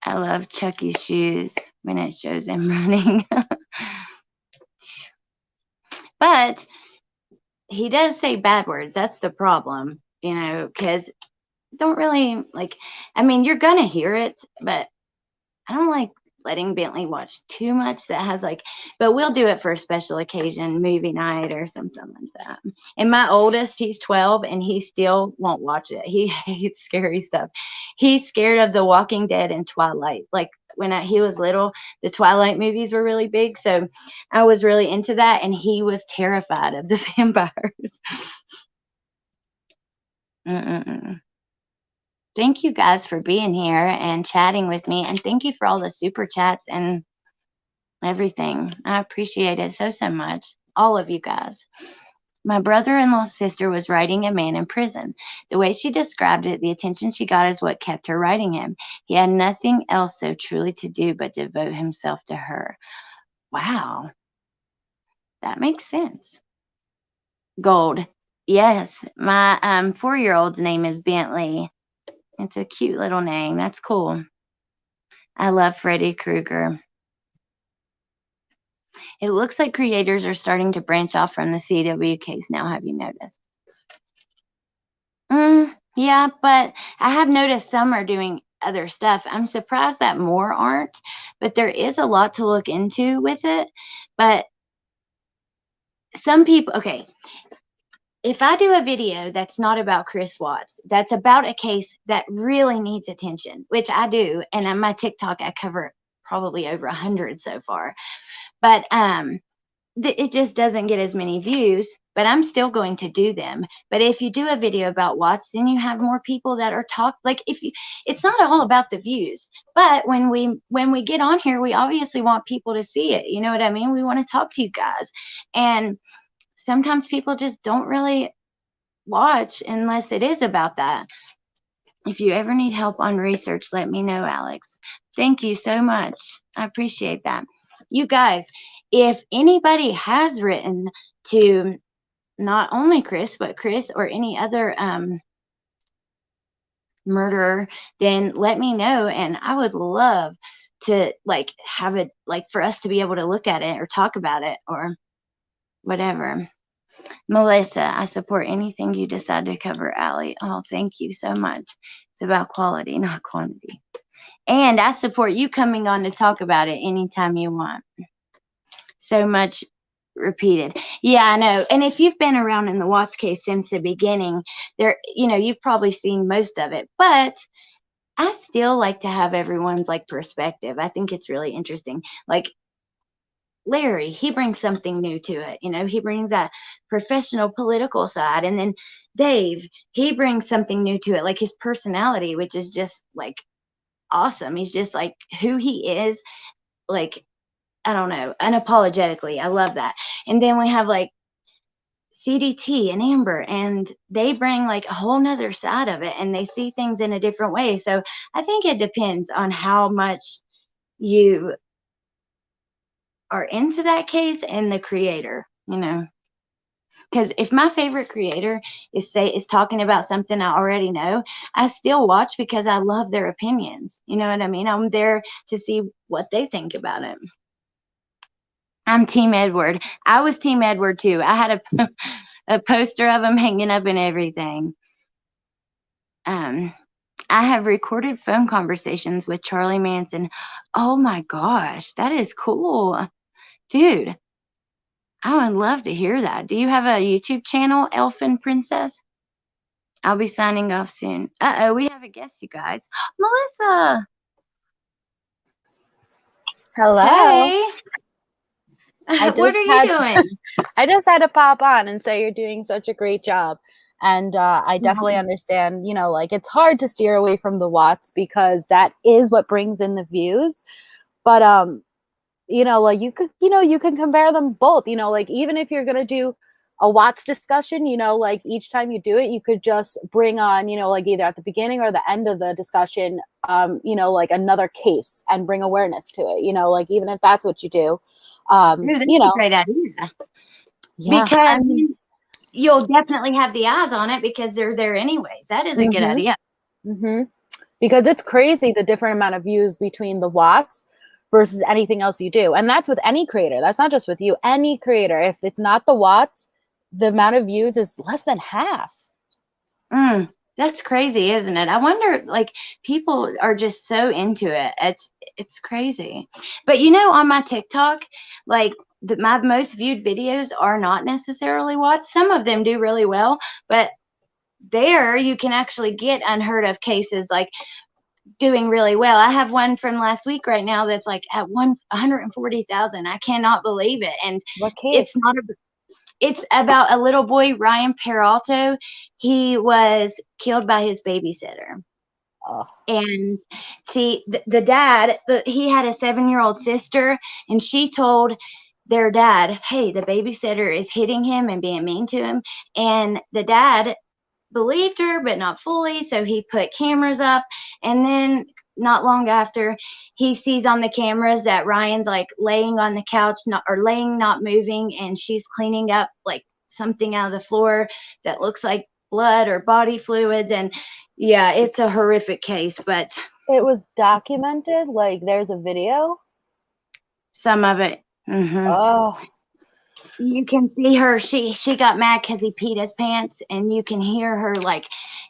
I love Chucky's shoes when it shows him running. But he does say bad words. That's the problem, you know, because don't really like, I mean, you're going to hear it, but I don't like letting Bentley watch too much that has like, but we'll do it for a special occasion, movie night or something like that. And my oldest, he's 12 and he still won't watch it. He hates scary stuff. He's scared of The Walking Dead and Twilight. Like when he was little, the Twilight movies were really big. So I was really into that. And he was terrified of the vampires. Thank you guys for being here and chatting with me. And thank you for all the super chats and everything. I appreciate it so much. All of you guys. My brother-in-law's sister was writing a man in prison. The way she described it, the attention she got is what kept her writing him. He had nothing else so truly to do but devote himself to her. Wow. That makes sense. Gold. Yes, my 4-year-old's name is Bentley. It's a cute little name. That's cool. I love Freddy Krueger. It looks like creators are starting to branch off from the CW case now. Have you noticed? Yeah, but I have noticed some are doing other stuff. I'm surprised that more aren't, but there is a lot to look into with it. But some people, okay, if I do a video that's not about Chris Watts, that's about a case that really needs attention, which I do, and on my TikTok I cover probably over 100 so far, but it just doesn't get as many views, but I'm still going to do them. But if you do a video about Watts, then you have more people that are like it's not all about the views, but when we get on here, we obviously want people to see it. You know what I mean? We want to talk to you guys. And sometimes people just don't really watch unless it is about that. If you ever need help on research, let me know, Alex. Thank you so much. I appreciate that. You guys, if anybody has written to not only Chris, but Chris or any other murderer, then let me know, and I would love to like have it like for us to be able to look at it or talk about it or whatever. Melissa, I support anything you decide to cover, Allie. Oh, thank you so much. It's about quality, not quantity. And I support you coming on to talk about it anytime you want. So much repeated. Yeah, I know. And if you've been around in the Watts case since the beginning, you've probably seen most of it. But I still like to have everyone's like perspective. I think it's really interesting. Like Larry, he brings something new to it. He brings that professional political side. And then Dave, he brings something new to it, like his personality, which is just like awesome. He's just like who he is, like, I don't know, unapologetically. I love that. And then we have like CDT and Amber, and they bring like a whole nother side of it, and they see things in a different way. So I think it depends on how much you are into that case and the creator, because if my favorite creator is talking about something I already know, I still watch because I love their opinions. You know what I mean? I'm there to see what they think about it. I'm Team Edward. I was Team Edward too. I had a poster of him hanging up and everything. I have recorded phone conversations with Charlie Manson. Oh my gosh, that is cool. Dude, I would love to hear that. Do you have a YouTube channel, Elfin Princess? I'll be signing off soon. Uh-oh, we have a guest, you guys. Melissa. Hello. Hey. What are you doing? I just had to pop on and say you're doing such a great job. And I definitely understand, like it's hard to steer away from the Watts because that is what brings in the views. But, like you can compare them both, like even if you're going to do a Watts discussion, like each time you do it, you could just bring on, like either at the beginning or the end of the discussion, like another case and bring awareness to it, like even if that's what you do. That's a great idea. Yeah, because you'll definitely have the eyes on it because they're there anyways. That is a good idea. Because it's crazy the different amount of views between the Watts versus anything else you do. And that's with any creator. That's not just with you. Any creator. If it's not the Watts, the amount of views is less than half. That's crazy, isn't it? I wonder, like, people are just so into it. It's crazy. But on my TikTok, like my most viewed videos are not necessarily Watts. Some of them do really well, but there you can actually get unheard of cases like doing really well. I have one from last week right now that's like at 140,000. I cannot believe it. And what case? It's about a little boy, Ryan Peralto. He was killed by his babysitter. Oh. And see, the dad, he had a 7-year-old sister, and she told their dad, hey, the babysitter is hitting him and being mean to him. And the dad believed her, but not fully. So he put cameras up. And then not long after, he sees on the cameras that Ryan's like laying on the couch, not moving, and she's cleaning up like something out of the floor that looks like blood or body fluids. And yeah, it's a horrific case, but it was documented. Like there's a video. Some of it. Oh. You can see her. She got mad because he peed his pants, and you can hear her like,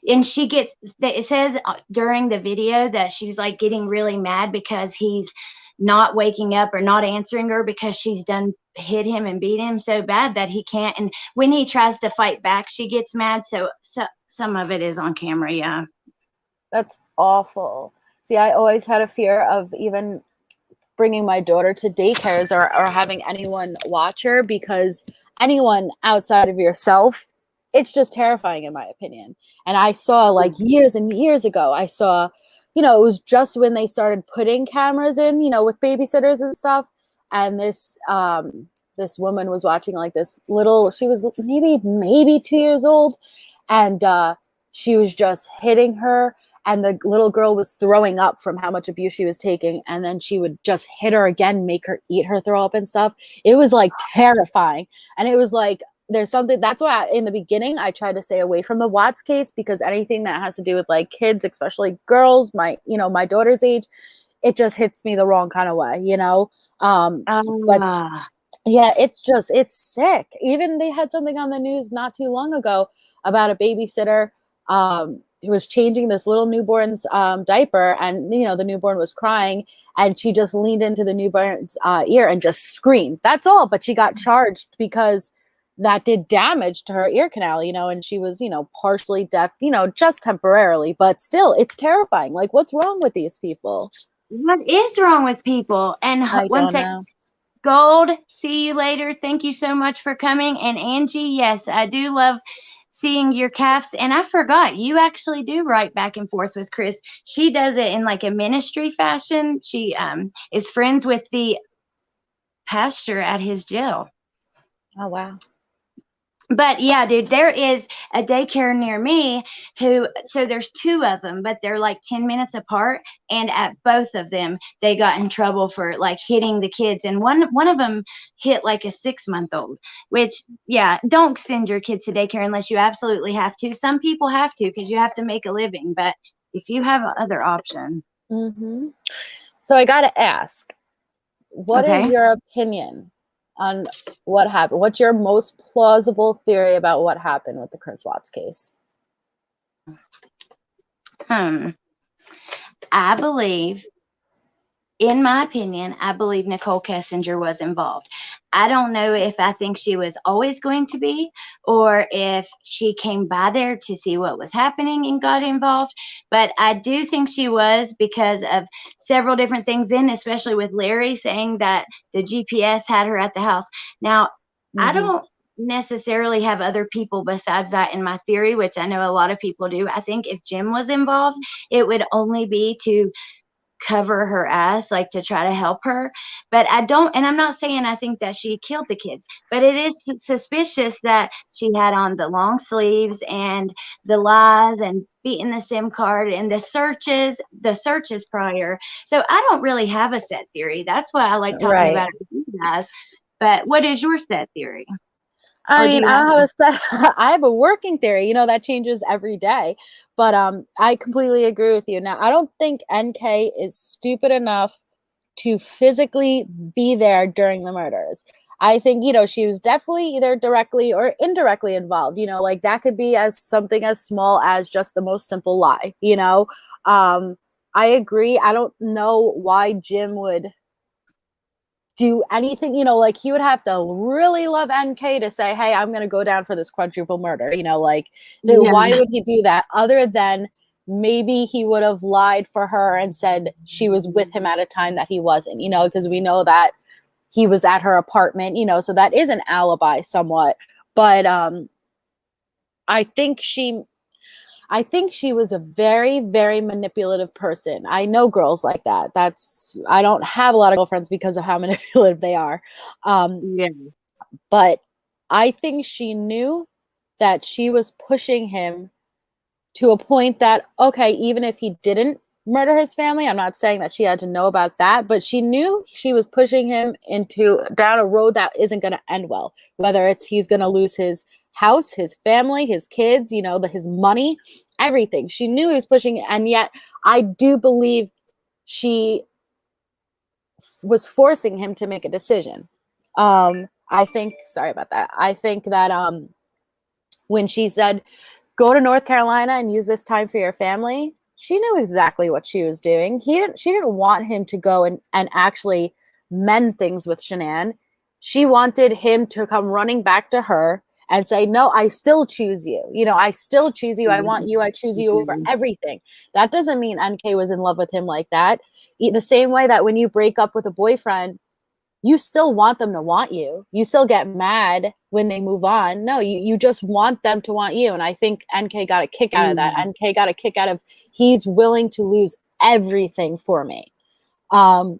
and she gets. It says during the video that she's like getting really mad because he's not waking up or not answering her because she's done hit him and beat him so bad that he can't. And when he tries to fight back, she gets mad. So some of it is on camera. Yeah, that's awful. See, I always had a fear of even bringing my daughter to daycares or having anyone watch her, because anyone outside of yourself, it's just terrifying in my opinion. And I saw like years and years ago, I saw, it was just when they started putting cameras in, with babysitters and stuff. And this woman was watching like this little, she was maybe 2 years old. And she was just hitting her. And the little girl was throwing up from how much abuse she was taking. And then she would just hit her again, make her eat her throw up and stuff. It was like terrifying. And it was like there's something, that's why in the beginning I tried to stay away from the Watts case, because anything that has to do with like kids, especially girls, my daughter's age, it just hits me the wrong kind of way, but Ah, yeah, it's sick. Even they had something on the news not too long ago about a babysitter who was changing this little newborn's diaper, and the newborn was crying, and she just leaned into the newborn's ear and just screamed. That's all, but she got charged because that did damage to her ear canal, and she was, partially deaf, just temporarily, but still, it's terrifying. Like, what's wrong with these people? what is wrong with people? And I one don't sec, know. Gold, see you later. Thank you so much for coming. And Angie, yes, I do love seeing your calves. And I forgot, you actually do write back and forth with Chris. She does it in like a ministry fashion. She is friends with the pastor at his jail. Oh, wow. But yeah, dude, there is a daycare near me so there's two of them, but they're like 10 minutes apart. And at both of them, they got in trouble for like hitting the kids. And one of them hit like a 6-month-old, which, yeah, don't send your kids to daycare unless you absolutely have to. Some people have to because you have to make a living. But if you have other option. Mm-hmm. So I got to ask, what is Okay. your opinion on what happened? What's your most plausible theory about what happened with the Chris Watts case? I believe, in my opinion, I believe Nicole Kessinger was involved. I don't know if I think she was always going to be, or if she came by there to see what was happening and got involved. But I do think she was, because of several different things especially with Larry saying that the GPS had her at the house. Now, I Mm-hmm. don't necessarily have other people besides that in my theory, which I know a lot of people do. I think if Jim was involved, it would only be to cover her ass, like to try to help her. But I don't, and I'm not saying I think that she killed the kids, but it is suspicious that she had on the long sleeves and the lies and beating the SIM card and the searches prior. So I don't really have a set theory. That's why I like talking Right. about it with you guys. But what is your set theory? I Or do mean, you I have don't have one? a set, I have a working theory, that changes every day. But I completely agree with you. Now, I don't think NK is stupid enough to physically be there during the murders. I think, she was definitely either directly or indirectly involved. Like that could be as something as small as just the most simple lie. I agree. I don't know why Jim would do anything, like he would have to really love NK to say, hey, I'm going to go down for this quadruple murder, like why Yeah. would he do that other than maybe he would have lied for her and said she was with him at a time that he wasn't, because we know that he was at her apartment, so that is an alibi somewhat. But I think she I think she was a very, very manipulative person. I know girls like that. I don't have a lot of girlfriends because of how manipulative they are. Um, Yeah. but I think she knew that she was pushing him to a point that, okay, even if he didn't murder his family, I'm not saying that she had to know about that, but she knew she was pushing him down a road that isn't going to end well, whether it's he's going to lose his house, his family, his kids, his money, everything. She knew he was pushing, and yet I do believe she was forcing him to make a decision. I think, sorry about that. I think that when she said, go to North Carolina and use this time for your family, she knew exactly what she was doing. She didn't want him to go and actually mend things with Shanann. She wanted him to come running back to her and say, no, I still choose you. I still choose you. I want you. I choose you over everything. That doesn't mean NK was in love with him like that. The same way that when you break up with a boyfriend, you still want them to want you. You still get mad when they move on. No, you just want them to want you. And I think NK got a kick out of that. NK got a kick out of, he's willing to lose everything for me. But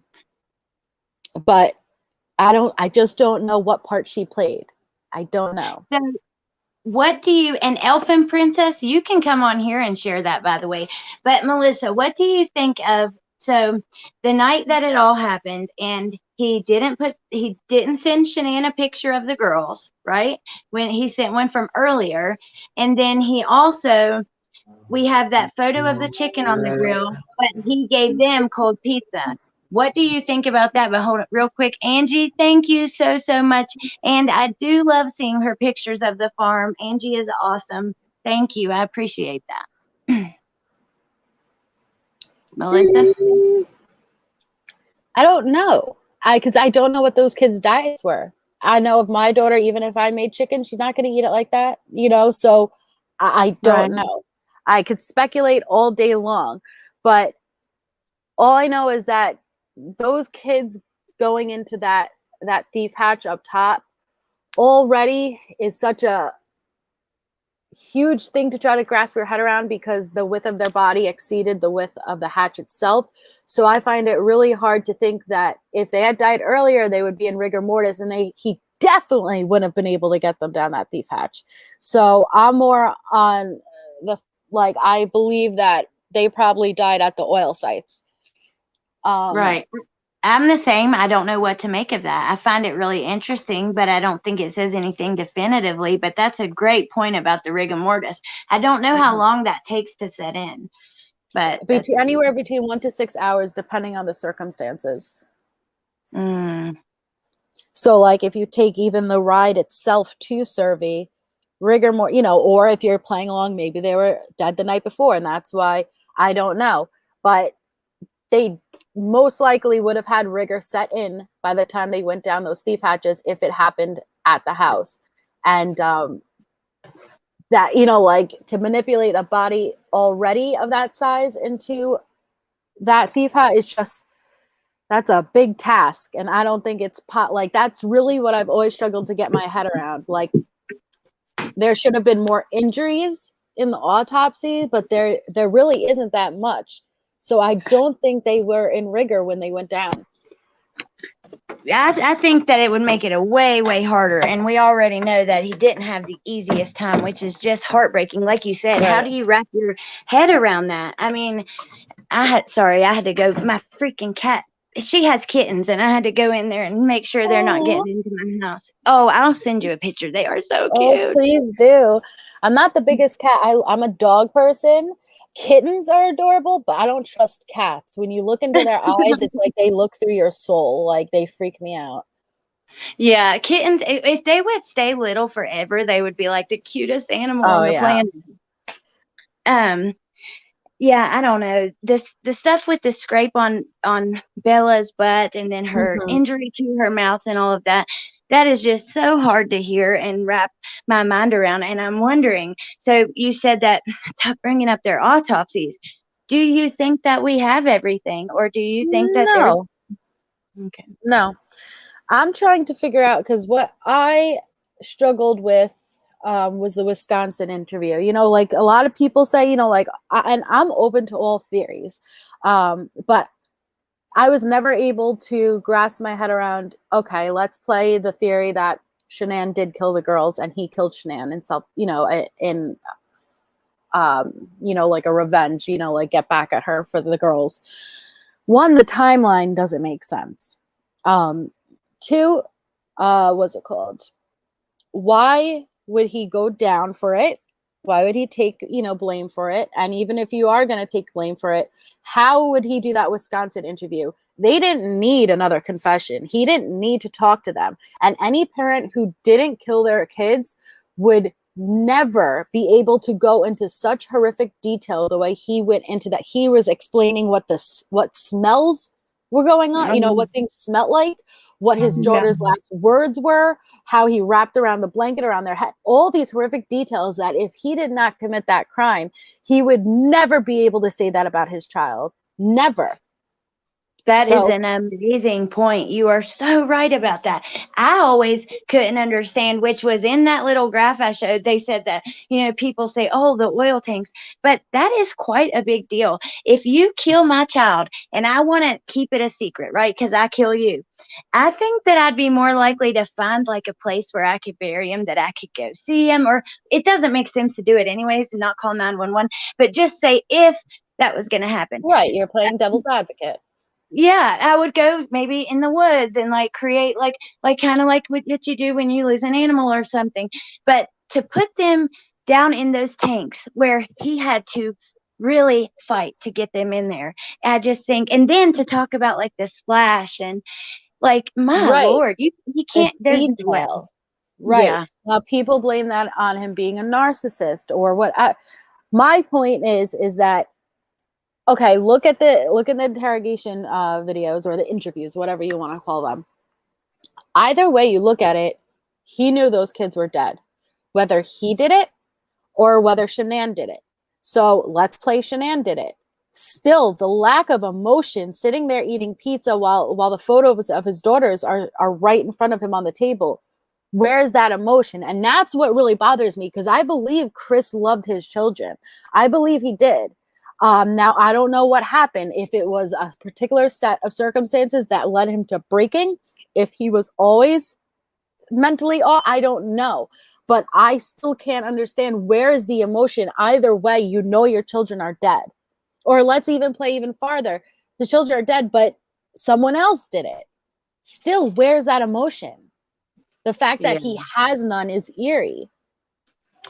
I just don't know what part she played. I don't know. So what do you, and Elfin Princess, you can come on here and share that, by the way. But Melissa, what do you think of, so the night that it all happened and he didn't send Shanann a picture of the girls, right? When he sent one from earlier. And then he also, we have that photo of the chicken on the grill, but he gave them cold pizza. What do you think about that? But hold it real quick. Angie, thank you so, so much. And I do love seeing her pictures of the farm. Angie is awesome. Thank you. I appreciate that. Melissa? I don't know. Because I don't know what those kids' diets were. I know of my daughter, even if I made chicken, she's not going to eat it like that, so I don't know. I could speculate all day long, but all I know is that those kids going into that thief hatch up top already is such a huge thing to try to grasp your head around, because the width of their body exceeded the width of the hatch itself. So I find it really hard to think that if they had died earlier, they would be in rigor mortis, and he definitely wouldn't have been able to get them down that thief hatch. So I'm more on I believe that they probably died at the oil sites. Right. I'm the same. I don't know what to make of that. I find it really interesting, but I don't think it says anything definitively. But that's a great point about the rigor mortis. I don't know how long that takes to set in, but anywhere between 1 to 6 hours, depending on the circumstances. So, if you take even the ride itself to Survey, rigor mortis, or if you're playing along, maybe they were dead the night before, and that's why, I don't know. But they most likely would have had rigor set in by the time they went down those thief hatches if it happened at the house. And that, to manipulate a body already of that size into that thief hatch is just, that's a big task. And I don't think it's that's really what I've always struggled to get my head around. There should have been more injuries in the autopsy, but there really isn't that much. So I don't think they were in rigor when they went down. I think that it would make it a way, way harder. And we already know that he didn't have the easiest time, which is just heartbreaking. Like you said, How do you wrap your head around that? I mean, I had to go. My freaking cat, she has kittens, and I had to go in there and make sure they're not getting into my house. Oh, I'll send you a picture. They are so cute. Oh, please do. I'm not the biggest cat. I'm a dog person. Kittens are adorable, but I don't trust cats. When you look into their eyes, it's like they look through your soul. They freak me out. Yeah, kittens, if they would stay little forever, they would be like the cutest animal on the planet. Yeah, I don't know. The stuff with the scrape on Bella's butt, and then her injury to her mouth and all of that, that is just so hard to hear and wrap my mind around. And I'm wondering, so you said that bringing up their autopsies, do you think that we have everything, or do you think that No. Okay. No. I'm trying to figure out, because what I struggled with was the Wisconsin interview. A lot of people say, and I'm open to all theories, but I was never able to grasp my head around, okay, let's play the theory that Shanann did kill the girls and he killed Shanann himself, in a revenge, get back at her for the girls. One, the timeline doesn't make sense. Two, what's it called? Why would he go down for it? Why would he take, blame for it? And even if you are going to take blame for it, how would he do that Wisconsin interview? They didn't need another confession. He didn't need to talk to them. And any parent who didn't kill their kids would never be able to go into such horrific detail the way he went into that. He was explaining what smells were going on, what things smelled like, what his daughter's last words were, how he wrapped around the blanket around their head, all these horrific details that if he did not commit that crime, he would never be able to say that about his child. Never. That is an amazing point. You are so right about that. I always couldn't understand, which was in that little graph I showed. They said that, people say, oh, the oil tanks, but that is quite a big deal. If you kill my child and I want to keep it a secret, right? Because I kill you. I think that I'd be more likely to find a place where I could bury him, that I could go see him, or it doesn't make sense to do it anyways and not call 911, but just say if that was going to happen. Right. You're playing devil's advocate. Yeah, I would go maybe in the woods and like create like kind of like what you do when you lose an animal or something. But to put them down in those tanks where he had to really fight to get them in there, I just think, and then to talk about like the splash and like my Right. lord, you The can't. There's no way. detail. Right. Yeah, Now people blame that on him being a narcissist or what. My point is that okay, look at the interrogation videos or the interviews, whatever you want to call them. Either way you look at it, he knew those kids were dead, whether he did it or whether Shanann did it. So let's play Shanann did it. Still, the lack of emotion, sitting there eating pizza while the photos of his daughters are right in front of him on the table. Where's that emotion? And that's what really bothers me, because I believe Chris loved his children. I believe he did. Now, I don't know what happened, if it was a particular set of circumstances that led him to breaking, if he was always mentally off, I don't know. But I still can't understand, where is the emotion? Either way, you know your children are dead. Or let's even play even farther. The children are dead, but someone else did it. Still, where's that emotion? The fact yeah. that he has none is eerie.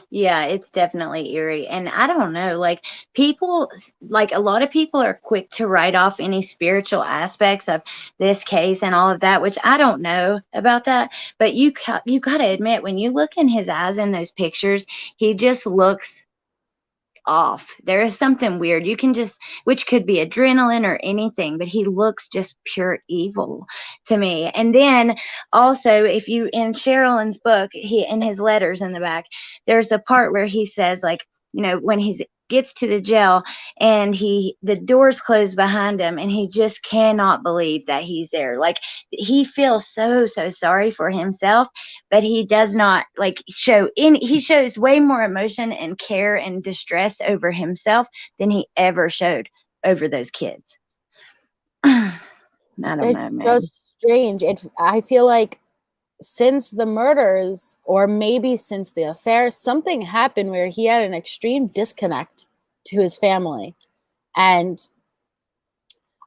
Yeah, it's definitely eerie. And I don't know, like people, like a lot of people are quick to write off any spiritual aspects of this case and all of that, which I don't know about that. But you got to admit, when you look in his eyes in those pictures, he just looks off. There is something weird. You can just, which could be adrenaline or anything, but he looks just pure evil to me. And then also, if you in Sherilyn's book, he in his letters in the back, there's a part where he says, like, when he gets to the jail and the doors close behind him and he just cannot believe that he's there. Like he feels so sorry for himself, but he does not like show any. He shows way more emotion and care and distress over himself than he ever showed over those kids. I don't It's know, man. just strange. I feel like since the murders, or maybe since the affair, something happened where he had an extreme disconnect to his family. And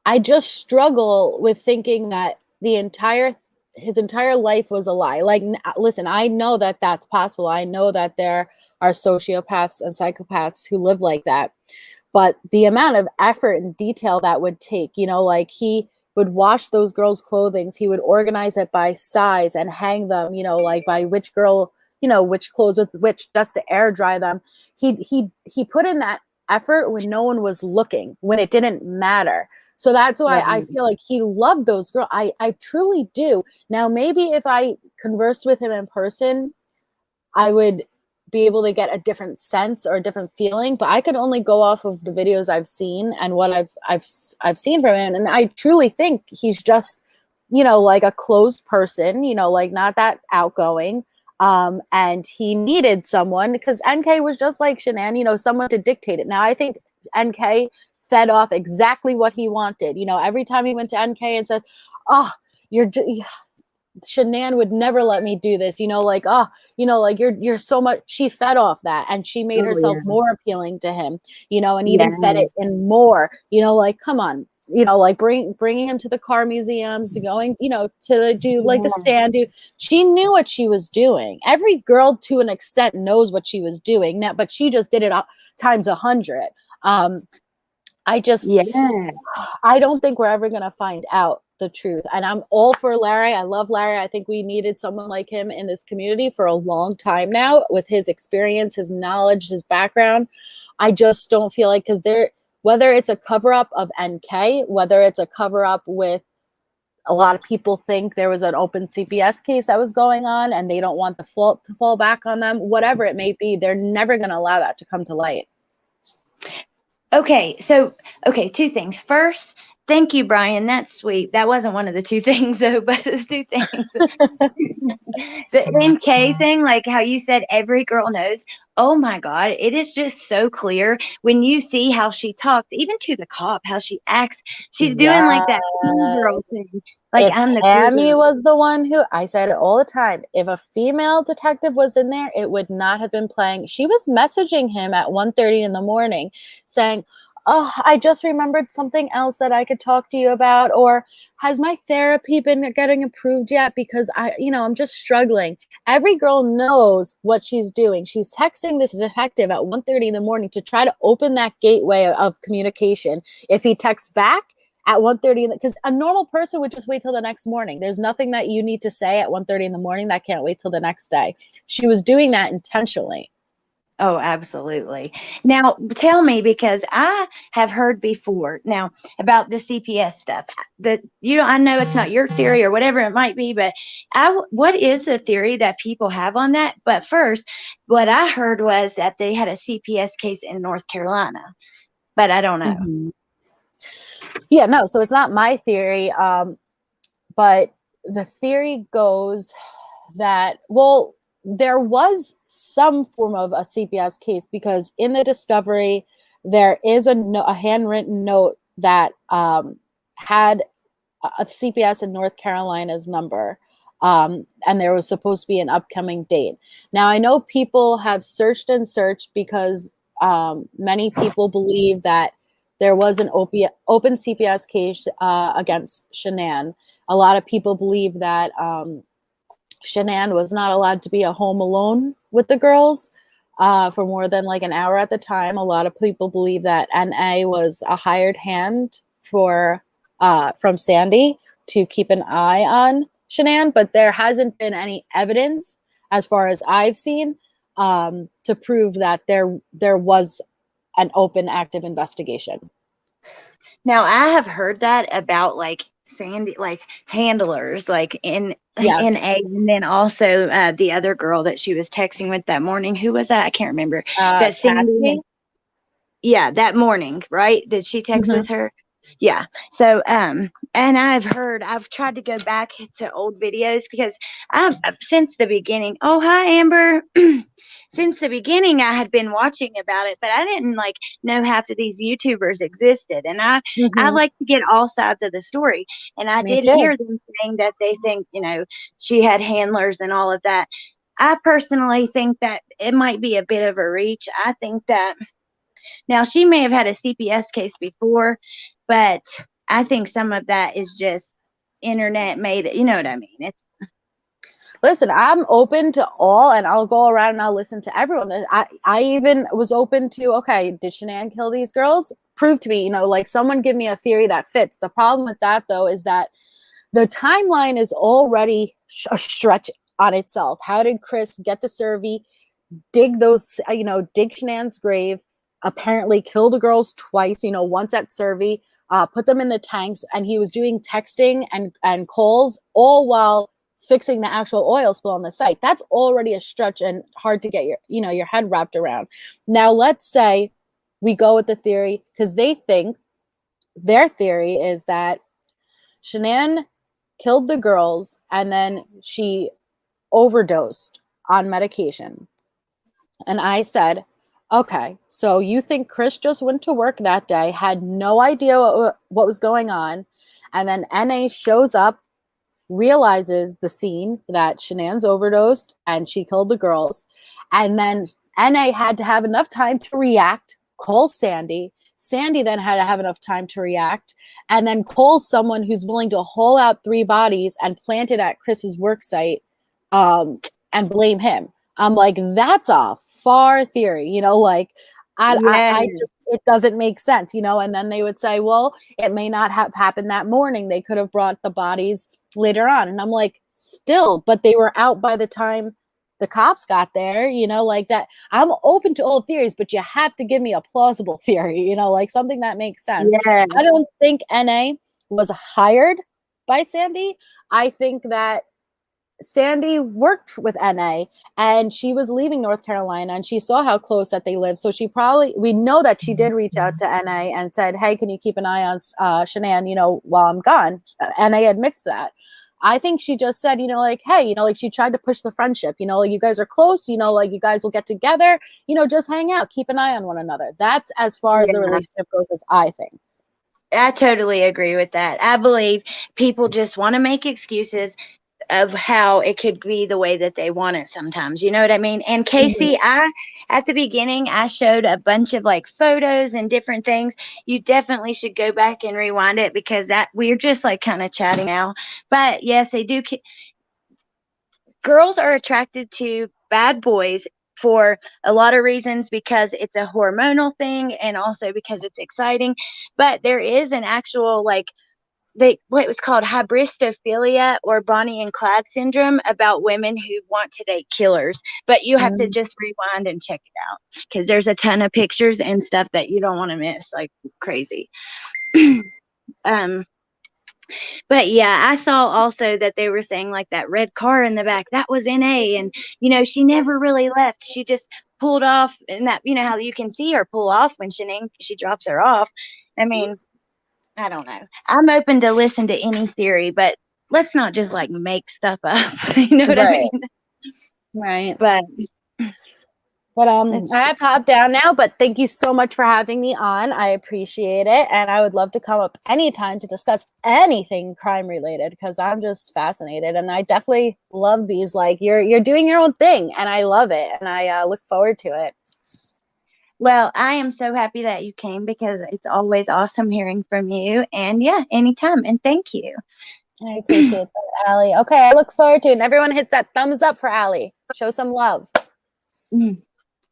I just struggle with thinking that his entire life was a lie. Like, listen, I know that that's possible. I know that there are sociopaths and psychopaths who live like that. But the amount of effort and detail that would take, like he would wash those girls' clothing, he would organize it by size and hang them, like by which girl, which clothes with which, just to air dry them. He put in that effort when no one was looking, when it didn't matter. So that's why I Right. feel like he loved those girls. I truly do. Now, maybe if I conversed with him in person, I would be able to get a different sense or a different feeling, but I could only go off of the videos I've seen and what I've seen from him. And I truly think he's just, like a closed person, like not that outgoing. And he needed someone, because NK was just like Shanann, someone to dictate it. Now, I think NK fed off exactly what he wanted. Every time he went to NK and said, "Oh, Shanann would never let me do this," like, "Oh, like you're so much." She fed off that, and she made Oh herself yeah. more appealing to him, and even fed Yeah. it in more, like, come on, like bringing him to the car museums, going, to do like the Yeah. sand. She knew what she was doing. Every girl, to an extent, knows what she was doing now, but she just did it times 100. I just, Yeah. I don't think we're ever going to find out the truth. And I'm all for Larry. I love Larry. I think we needed someone like him in this community for a long time now, with his experience, his knowledge, his background. I just don't feel like, because whether it's a cover up of NK, whether it's a cover up with, a lot of people think there was an open CPS case that was going on and they don't want the fault to fall back on them, whatever it may be, they're never going to allow that to come to light. Okay, so two things. First, thank you, Brian. That's sweet. That wasn't one of the two things though, but it's two things. The NK thing, like how you said every girl knows. Oh my God, it is just so clear when you see how she talks, even to the cop, how she acts. She's doing Yeah. like that cool girl thing. Like If I'm the cool Tammy girl. was the one who, I said it all the time, if a female detective was in there, it would not have been playing. She was messaging him at 1:30 in the morning saying, oh, I just remembered something else that I could talk to you about, or has my therapy been getting approved yet? Because I'm just struggling. Every girl knows what she's doing. She's texting this detective at 1:30 in the morning to try to open that gateway of communication. If he texts back at 1:30, because a normal person would just wait till the next morning. There's nothing that you need to say at 1:30 in the morning that can't wait till the next day. She was doing that intentionally. Oh, absolutely. Now, tell me, because I have heard before now about the CPS stuff. That I know it's not your theory or whatever it might be, but what is the theory that people have on that? But first, what I heard was that they had a CPS case in North Carolina, but I don't know. Mm-hmm. Yeah, no. So it's not my theory, but the theory goes that, well, there was some form of a CPS case, because in the discovery, there is a handwritten note that had a CPS in North Carolina's number, and there was supposed to be an upcoming date. Now, I know people have searched and searched because many people believe that there was an open CPS case against Shanann. A lot of people believe that Shanann was not allowed to be at home alone with the girls for more than like an hour at the time. A lot of people believe that NA was a hired hand from Sandy to keep an eye on Shanann, but there hasn't been any evidence, as far as I've seen, to prove that there was an open, active investigation. Now, I have heard that about like Sandy, like handlers, like in Yes. A, and then also the other girl that she was texting with that morning. Who was that? I can't remember. That Sandy. Cassidy? Yeah, that morning, right? Did she text Mm-hmm. with her? Yeah. So, and I've tried to go back to old videos because since the beginning. Oh, hi, Amber. Since the beginning, I had been watching about it, but I didn't like know half of these YouTubers existed, and I Mm-hmm. like to get all sides of the story. And I Me did too. hear them saying that they think she had handlers and all of that. I personally think that it might be a bit of a reach. I think that now she may have had a CPS case before, but I think some of that is just internet made. You know what I mean? Listen, I'm open to all, and I'll go around and I'll listen to everyone. I even was open to, okay, did Shanann kill these girls? Prove to me, like someone give me a theory that fits. The problem with that, though, is that the timeline is already a stretch on itself. How did Chris get to Survey, dig Shanann's grave, apparently kill the girls twice, once at Survey, put them in the tanks, and he was doing texting and calls all while fixing the actual oil spill on the site. That's already a stretch and hard to get your head wrapped around. Now, let's say we go with the theory, because they think their theory is that Shanann killed the girls and then she overdosed on medication. And I said, okay, so you think Chris just went to work that day, had no idea what was going on, and then NA shows up, realizes the scene that Shanann's overdosed and she killed the girls, and then NA had to have enough time to react, call Sandy. Sandy then had to have enough time to react, and then call someone who's willing to haul out 3 bodies and plant it at Chris's work site, and blame him. I'm like, that's a far theory, like Yeah. I just, it doesn't make sense, and then they would say, well, it may not have happened that morning. They could have brought the bodies later on. And I'm like, still, but they were out by the time the cops got there, like that. I'm open to all theories, but you have to give me a plausible theory, like something that makes sense. Yeah. I don't think NA was hired by Sandy. I think that Sandy worked with NA, and she was leaving North Carolina, and she saw how close that they lived. So we know that she did reach out to NA and said, hey, can you keep an eye on Shanann, while I'm gone? NA admits that. I think she just said, like, hey, like she tried to push the friendship, like you guys are close, like you guys will get together, just hang out, keep an eye on one another. That's as far as the relationship goes, as I think. I totally agree with that. I believe people just want to make excuses. of how it could be the way that they want it sometimes. You know what I mean? And Mhm. Casey, at the beginning I showed a bunch of like photos and different things. You definitely should go back and rewind it because that we're just like kind of chatting now. But yes, they do. Girls are attracted to bad boys for a lot of reasons because it's a hormonal thing and also because it's exciting. But there is an actual like what was called Hybristophilia or Bonnie and Clyde syndrome about women who want to date killers. But you have to Mm. just rewind and check it out because there's a ton of pictures and stuff that you don't want to miss, like crazy. um, but yeah, I saw also that they were saying like that red car in the back that was NA, and she never really left. She just pulled off, and that how you can see her pull off when she drops her off. I mean, I don't know. I'm open to listen to any theory, but let's not just like make stuff up. You know what I Right, mean? right. But But let's I have to hop down now, but thank you so much for having me on. I appreciate it. And I would love to come up anytime to discuss anything crime related because I'm just fascinated. And I definitely love these. Like you're doing your own thing and I love it. And I look forward to it. Well, I am so happy that you came because it's always awesome hearing from you. And yeah, anytime. And thank you. I appreciate that, Allie. Okay, I look forward to it. And everyone hits that thumbs up for Allie. Show some love.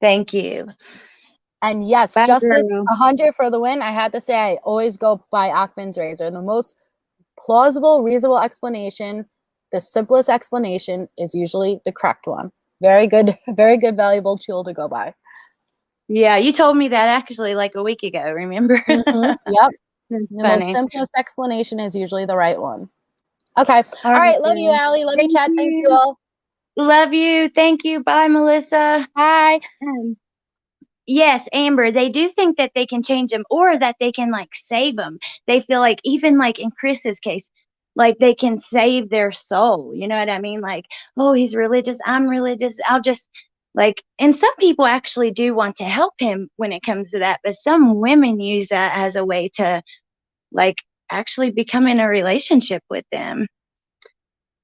Thank you. And yes, Bye, justice girl. 100 for the win. I had to say, I always go by Achman's razor. The most plausible, reasonable explanation, the simplest explanation is usually the correct one. Very good, valuable tool to go by. Yeah, you told me that actually like a week ago, remember? Yep. That's The most funny. simplest explanation is usually the right one. Okay. All All right, right. Love you, girl. Allie. Love you, Thank chat. Thank you you. all. Love you. Thank you. Bye, Melissa. Bye. Yes, Amber, they do think that they can change them or that they can like save them. They feel like even like in Chris's case, like they can save their soul. You know what I mean? Like, oh, he's religious, I'm religious. I'll just like, and some people actually do want to help him when it comes to that, but some women use that as a way to like actually become in a relationship with them.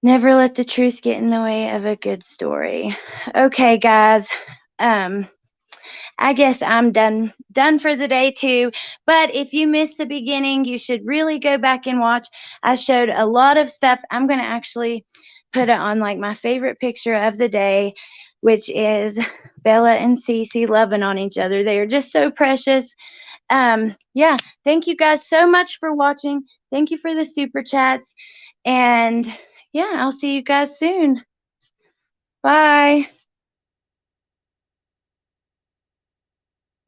Never let the truth get in the way of a good story. Okay, guys. Um I guess I'm done for the day too. But if you missed the beginning, you should really go back and watch. I showed a lot of stuff. I'm going to actually put it on like my favorite picture of the day, which is Bella and Cece loving on each other. They are just so precious. Yeah, thank you guys so much for watching. Thank you for the super chats. And yeah, I'll see you guys soon. Bye.